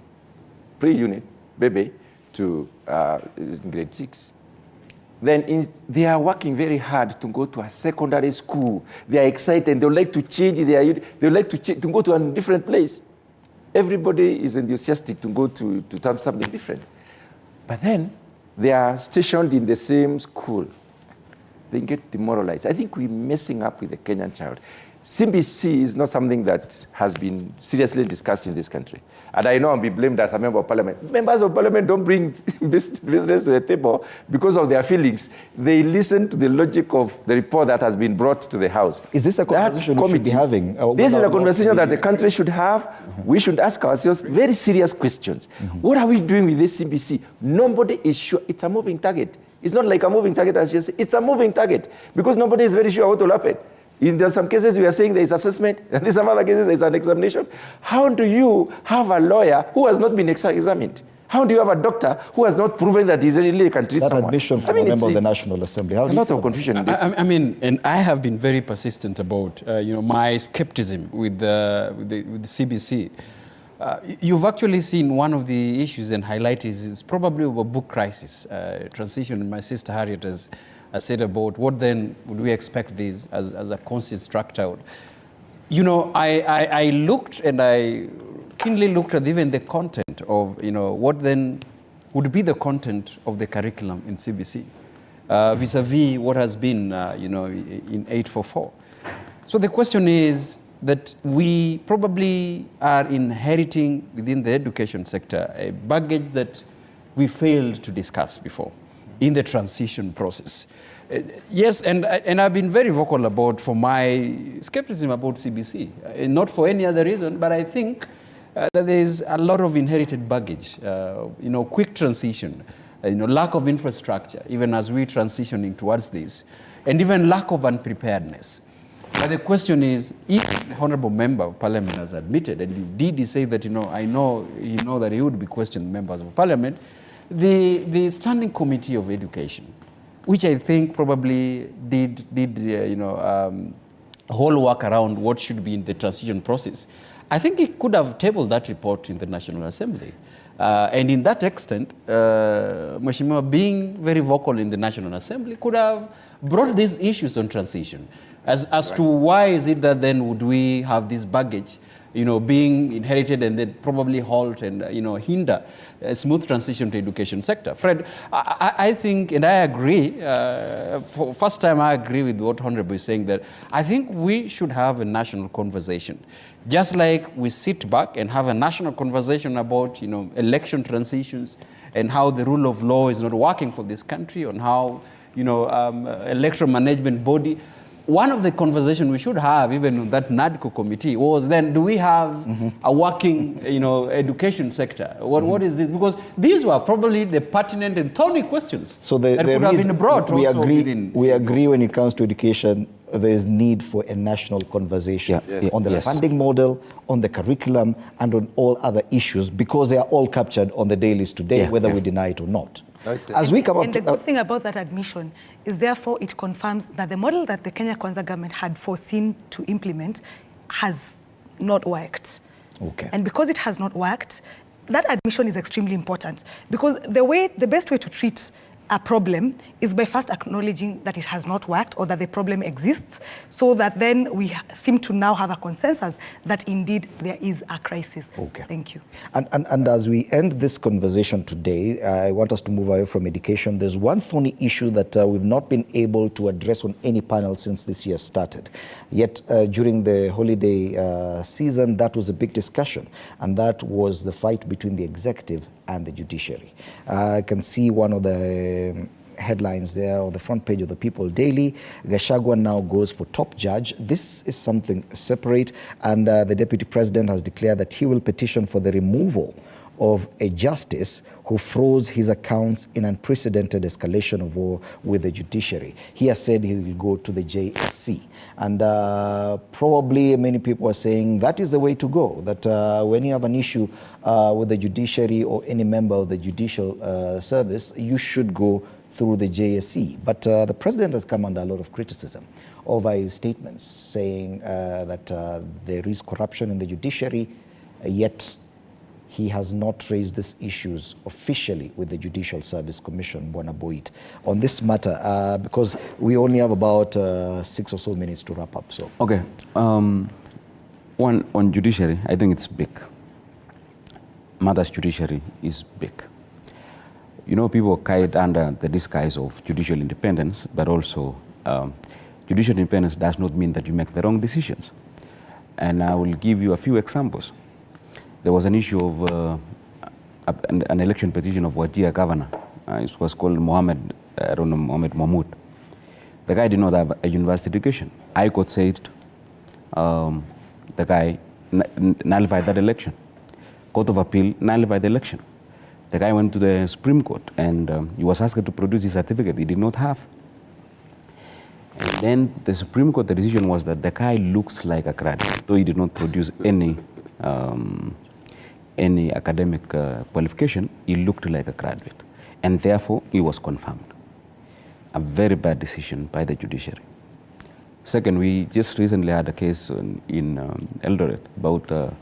pre-unit, baby, to grade 6. Then they are working very hard to go to a secondary school. They are excited. They would like to change. They would like to go to a different place. Everybody is enthusiastic to go to something different. But then they are stationed in the same school. They get demoralized. I think we're messing up with the Kenyan child. CBC is not something that has been seriously discussed in this country. And I know I'll be blamed as a member of parliament. Members of parliament don't bring business to the table because of their feelings. They listen to the logic of the report that has been brought to the House. Is this a conversation we should be having? This is a conversation that the country should have. We should ask ourselves very serious questions. What are we doing with this CBC? Nobody is sure. It's a moving target. It's not like a moving target, as you say. It's a moving target because nobody is very sure what will happen. In some cases, we are saying there is assessment, and in some other cases, there is an examination. How do you have a lawyer who has not been examined? How do you have a doctor who has not proven that he really can treat someone? That admission from a member of the National Assembly. There's a lot of confusion in this. I mean, and I have been very persistent about my skepticism with the CBC. You've actually seen one of the issues and highlighted is probably a book crisis, transition. My sister Harriet has said about what then would we expect this as a constant structure. I looked and I keenly looked at even the content of, what then would be the content of the curriculum in CBC vis-a-vis what has been, in 844. So the question is that we probably are inheriting within the education sector a baggage that we failed to discuss before in the transition process. Yes, and I've been very vocal for my skepticism about CBC, not for any other reason, but I think that there's a lot of inherited baggage, quick transition, lack of infrastructure, even as we're transitioning towards this, and even lack of unpreparedness. But the question is, if the Honourable Member of Parliament has admitted, and did he say that, I know that he would be questioned members of Parliament, the Standing Committee of Education, which I think probably did whole work around what should be in the transition process, I think he could have tabled that report in the National Assembly. And in that extent, Mheshimiwa being very vocal in the National Assembly could have brought these issues on transition. As to why is it that then would we have this baggage, being inherited and then probably halt and, hinder a smooth transition to education sector. Fred, I think, and I agree, for first time I agree with what Honorable is saying, that I think we should have a national conversation. Just like we sit back and have a national conversation about, election transitions and how the rule of law is not working for this country, on how, electoral management body. One of the conversations we should have, even on that NADCO committee, was then, do we have a working, education sector? What is this? Because these were probably the pertinent and thorny questions that could have been brought. We agree when it comes to education, there is need for a national conversation on the funding model, on the curriculum, and on all other issues, because they are all captured on the dailies today, whether we deny it or not. As we come up and the good thing about that admission is, therefore, it confirms that the model that the Kenya Kwanza government had foreseen to implement has not worked. Okay. And because it has not worked, that admission is extremely important, because the best way to treat a problem is by first acknowledging that it has not worked or that the problem exists, so that then we seem to now have a consensus that indeed there is a crisis. Okay. Thank you. And as we end this conversation today, I want us to move away from education. There's one thorny issue that we've not been able to address on any panel since this year started. Yet during the holiday season, that was a big discussion, and that was the fight between the executive and the judiciary. I can see one of the headlines there on the front page of the People Daily. Gachagua now goes for top judge. This is something separate, and the deputy president has declared that he will petition for the removal of a justice who froze his accounts in unprecedented escalation of war with the judiciary. He has said he will go to the JSC. And probably many people are saying that is the way to go, that when you have an issue with the judiciary or any member of the judicial service, you should go through the JSC. But the president has come under a lot of criticism over his statements, saying that there is corruption in the judiciary, yet he has not raised these issues officially with the Judicial Service Commission, Bwana Boit, on this matter, because we only have about 6 or so minutes to wrap up. So, okay, one on judiciary, I think it's big. Mother's judiciary is big. People hide under the disguise of judicial independence, but also judicial independence does not mean that you make the wrong decisions. And I will give you a few examples. There was an issue of an election petition of Wajir governor. It was called Mohammed Mahmoud. The guy did not have a university education. High Court said the guy nullified that election. Court of Appeal nullified the election. The guy went to the Supreme Court and he was asked to produce his certificate he did not have. And then the Supreme Court, the decision was that the guy looks like a graduate, though he did not produce any academic qualification, he looked like a graduate. And therefore, he was confirmed. A very bad decision by the judiciary. Second, we just recently had a case in Eldoret about the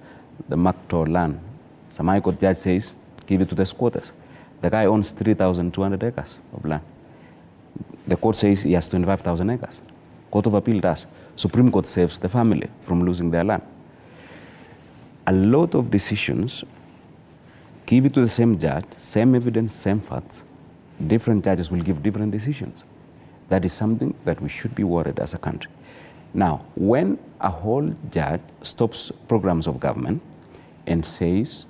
Maktor land. Some High Court judge says, give it to the squatters. The guy owns 3,200 acres of land. The court says he has 25,000 acres. Court of Appeal does. Supreme Court saves the family from losing their land. A lot of decisions, give it to the same judge, same evidence, same facts. Different judges will give different decisions. That is something that we should be worried as a country. Now, when a whole judge stops programs of government and says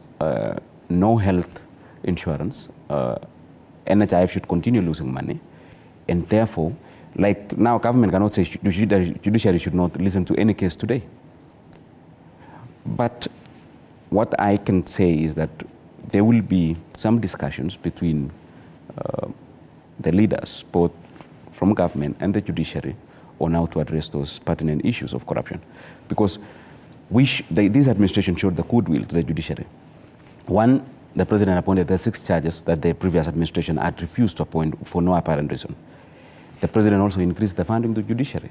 no health insurance, NHIF should continue losing money, and therefore, like now government cannot say judiciary should not listen to any case today. But what I can say is that there will be some discussions between the leaders, both from government and the judiciary, on how to address those pertinent issues of corruption. Because this administration showed the goodwill to the judiciary. One, the president appointed the 6 judges that the previous administration had refused to appoint for no apparent reason. The president also increased the funding to the judiciary.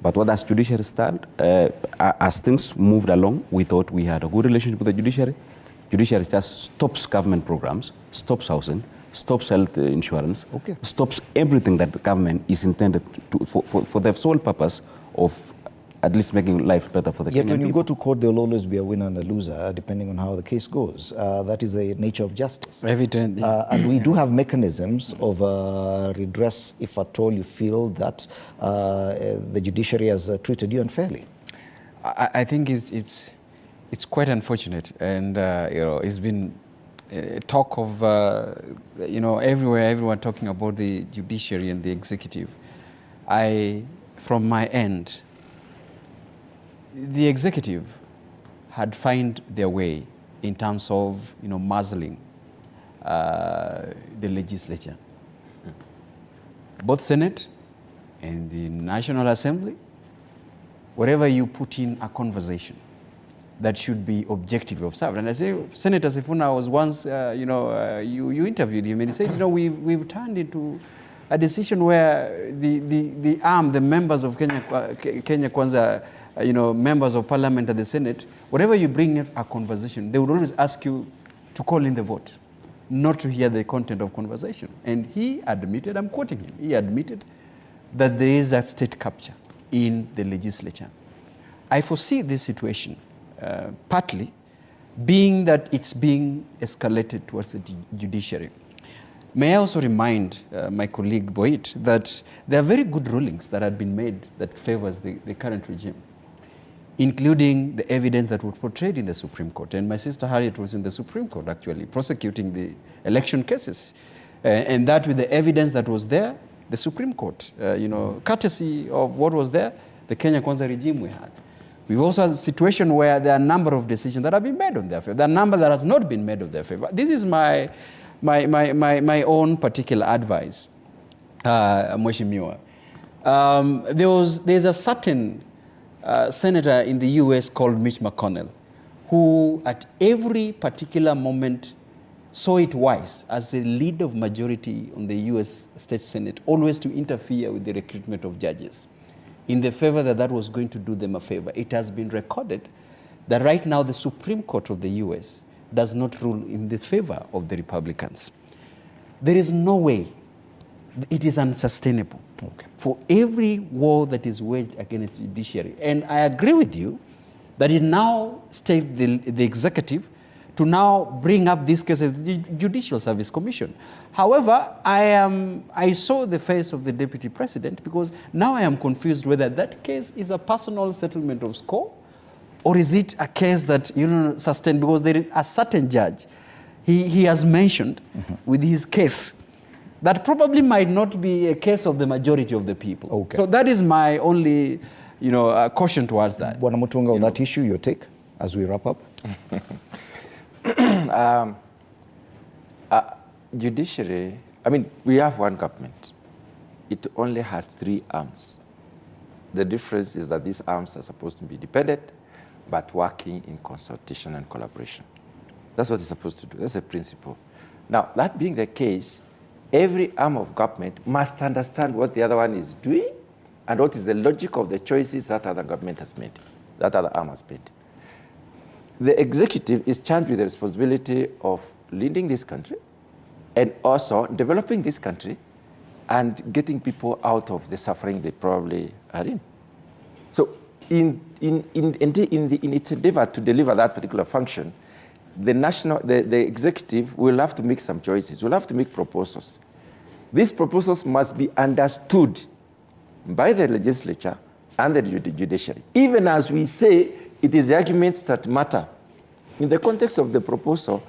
But what does judiciary stand? As things moved along, we thought we had a good relationship with the judiciary. Judiciary just stops government programs, stops housing, stops health insurance, stops everything that the government is intended to, for the sole purpose of at least making life better for the Kenyan people. Yet when you go to court, there will always be a winner and a loser, depending on how the case goes. That is the nature of justice. Evidently. And we do have mechanisms of redress if at all you feel that the judiciary has treated you unfairly. I think it's quite unfortunate, and it's been talk of everywhere, everyone talking about the judiciary and the executive. From my end, the executive had found their way in terms of muzzling the legislature, both Senate and the National Assembly. Wherever you put in a conversation that should be objectively observed, and I say Senator Sifuna was once, you interviewed him, and he said, we've turned into a decision where the members of Kenya Kwanza, members of parliament and the Senate, whatever you bring a conversation, they would always ask you to call in the vote, not to hear the content of conversation. And he admitted, I'm quoting him, he admitted that there is a state capture in the legislature. I foresee this situation partly being that it's being escalated towards the judiciary. May I also remind my colleague Boit that there are very good rulings that have been made that favors the current regime, including the evidence that was portrayed in the Supreme Court. And my sister Harriet was in the Supreme Court, actually, prosecuting the election cases. And that with the evidence that was there, the Supreme Court, courtesy of what was there, the Kenya Kwanza regime we had. We've also had a situation where there are a number of decisions that have been made on their favor. There are a number that has not been made on their favor. This is my own particular advice, Mheshimiwa. There's a certain senator in the US called Mitch McConnell, who at every particular moment saw it wise as a leader of majority on the US State Senate, always to interfere with the recruitment of judges in the favor that was going to do them a favor. It has been recorded that right now the Supreme Court of the US does not rule in the favor of the Republicans. There is no way, it is unsustainable for every war that is waged against the judiciary. And I agree with you that it now states the executive to now bring up this case at the Judicial Service Commission. However, I saw the face of the Deputy President, because now I am confused whether that case is a personal settlement of score, or is it a case that sustained, because there is a certain judge he has mentioned with his case that probably might not be a case of the majority of the people. So that is my only caution towards that. Bwana Mutunga, on that issue, your take as we wrap up? Judiciary, we have one government. It only has 3 arms. The difference is that these arms are supposed to be independent, but working in consultation and collaboration. That's what it's supposed to do. That's a principle. Now, that being the case, every arm of government must understand what the other one is doing and what is the logic of the choices that other government has made, that other arm has made. The executive is charged with the responsibility of leading this country and also developing this country and getting people out of the suffering they probably are in. So in its endeavor to deliver that particular function, the executive will have to make some choices, will have to make proposals. These proposals must be understood by the legislature and the judiciary. Even as we say, it is the arguments that matter. In the context of the proposal,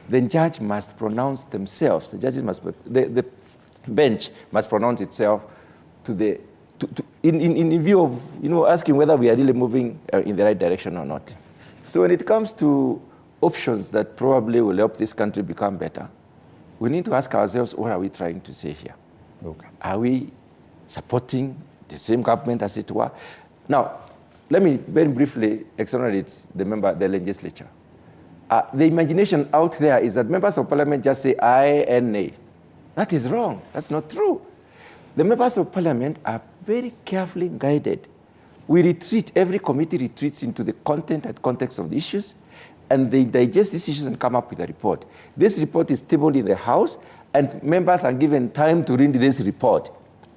the judge must pronounce themselves. The bench must pronounce itself in view of asking whether we are really moving in the right direction or not. So when it comes to options that probably will help this country become better, we need to ask ourselves, what are we trying to say here? Are we supporting the same government as it were? Now, let me very briefly exonerate the legislature. The imagination out there is that members of parliament just say aye and nay. That is wrong. That's not true. The members of parliament are very carefully guided every committee retreats into the content and context of the issues, and they digest these issues and come up with a report. This report is tabled in the House, and members are given time to read this report.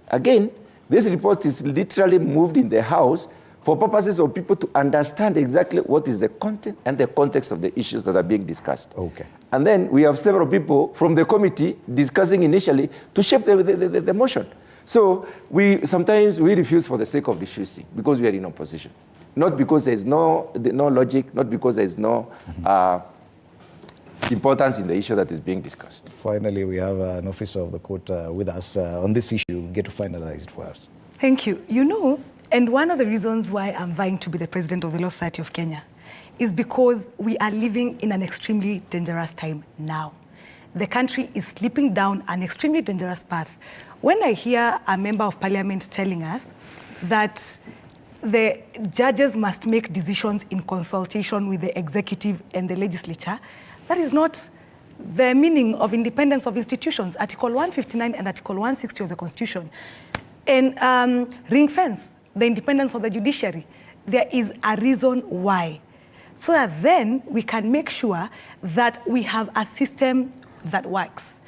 Again, this report is literally moved in the House for purposes of people to understand exactly what is the content and the context of the issues that are being discussed. Okay. And then we have several people from the committee discussing initially to shape the motion. So sometimes we refuse for the sake of refusing because we are in opposition. Not because there is no logic, not because there is no importance in the issue that is being discussed. Finally, we have an officer of the court with us on this issue. Get to finalize it for us. Thank you. You know, and one of the reasons why I'm vying to be the president of the Law Society of Kenya is because we are living in an extremely dangerous time now. The country is slipping down an extremely dangerous path. When I hear a member of parliament telling us that the judges must make decisions in consultation with the executive and the legislature, that is not the meaning of independence of institutions. Article 159 and Article 160 of the Constitution and ring fence the independence of the judiciary. There is a reason why. So that then we can make sure that we have a system that works.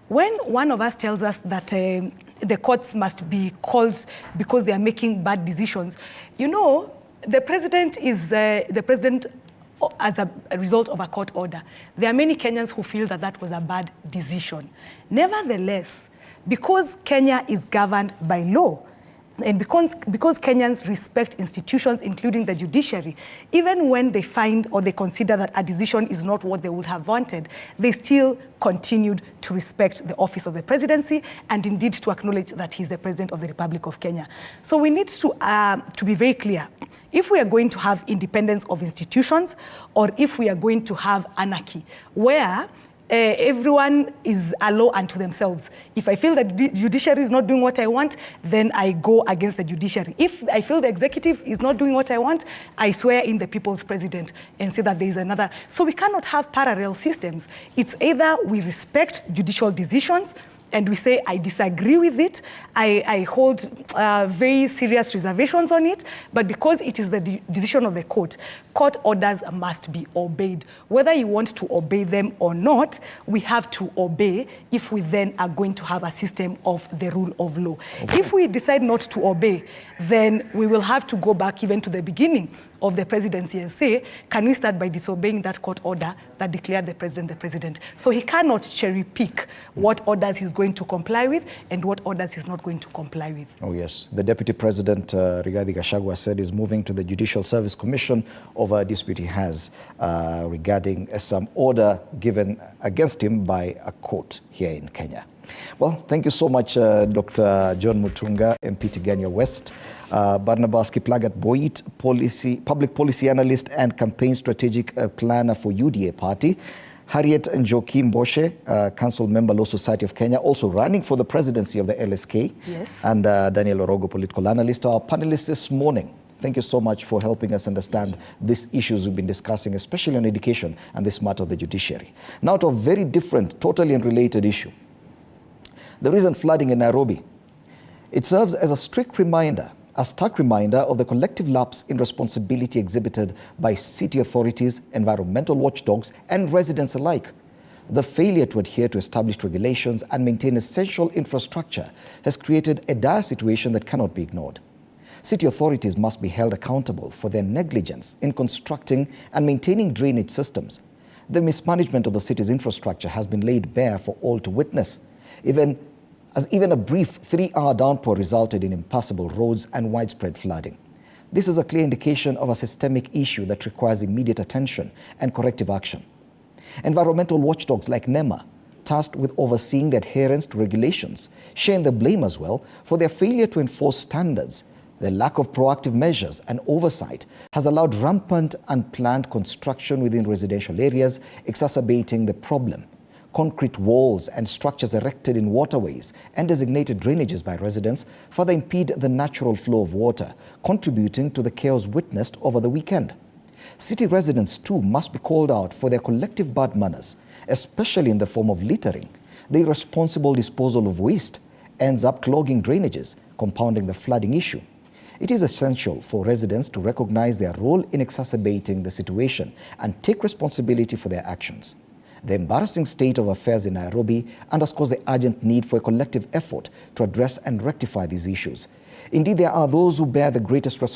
When one of us tells us that the courts must be called because they are making bad decisions, you know, the president is the president as a result of a court order. There are many Kenyans who feel that that was a bad decision. Nevertheless, because Kenya is governed by law, and because Kenyans respect institutions, including the judiciary, even when they find or they consider that a decision is not what they would have wanted, they still continued to respect the office of the presidency and indeed to acknowledge that he's the president of the Republic of Kenya. So we need to be very clear. If we are going to have independence of institutions or if we are going to have anarchy, where everyone is a law unto themselves. If I feel that the judiciary is not doing what I want, then I go against the judiciary. If I feel the executive is not doing what I want, I swear in the people's president and say that there is another. So we cannot have parallel systems. It's either we respect judicial decisions and we say, I disagree with it, I hold very serious reservations on it, but because it is the decision of the court, court orders must be obeyed. Whether you want to obey them or not, we have to obey if we then are going to have a system of the rule of law. Okay. If we decide not to obey, then we will have to go back even to the beginning of the presidency and say, can we start by disobeying that court order that declared the president? So he cannot cherry pick what orders he's going to comply with and what orders he's not going to comply with. Oh yes, the Deputy President, Rigathi Gachagua, said is moving to the Judicial Service Commission over a dispute he has regarding some order given against him by a court here in Kenya. Well, thank you so much, Dr. John Mutunga, MP Tigania West, Barnabas Kiplagat Boit, public policy analyst and campaign strategic planner for UDA party, Harriet Njoki Mboshe, council member, Law Society of Kenya, also running for the presidency of the LSK, yes, and Daniel Orogo, political analyst, our panelists this morning. Thank you so much for helping us understand these issues we've been discussing, especially on education and this matter of the judiciary. Now to a very different, totally unrelated issue. The recent flooding in Nairobi. It serves as a strict reminder, a stark reminder of the collective lapse in responsibility exhibited by city authorities, environmental watchdogs, and residents alike. The failure to adhere to established regulations and maintain essential infrastructure has created a dire situation that cannot be ignored. City authorities must be held accountable for their negligence in constructing and maintaining drainage systems. The mismanagement of the city's infrastructure has been laid bare for all to witness, even a brief 3-hour downpour resulted in impassable roads and widespread flooding. This is a clear indication of a systemic issue that requires immediate attention and corrective action. Environmental watchdogs like NEMA, tasked with overseeing the adherence to regulations, share in the blame as well for their failure to enforce standards. The lack of proactive measures and oversight has allowed rampant unplanned construction within residential areas, exacerbating the problem. Concrete walls and structures erected in waterways and designated drainages by residents further impede the natural flow of water, contributing to the chaos witnessed over the weekend. City residents too must be called out for their collective bad manners, especially in the form of littering. The irresponsible disposal of waste ends up clogging drainages, compounding the flooding issue. it is essential for residents to recognize their role in exacerbating the situation and take responsibility for their actions. The embarrassing state of affairs in Nairobi underscores the urgent need for a collective effort to address and rectify these issues. Indeed, there are those who bear the greatest responsibility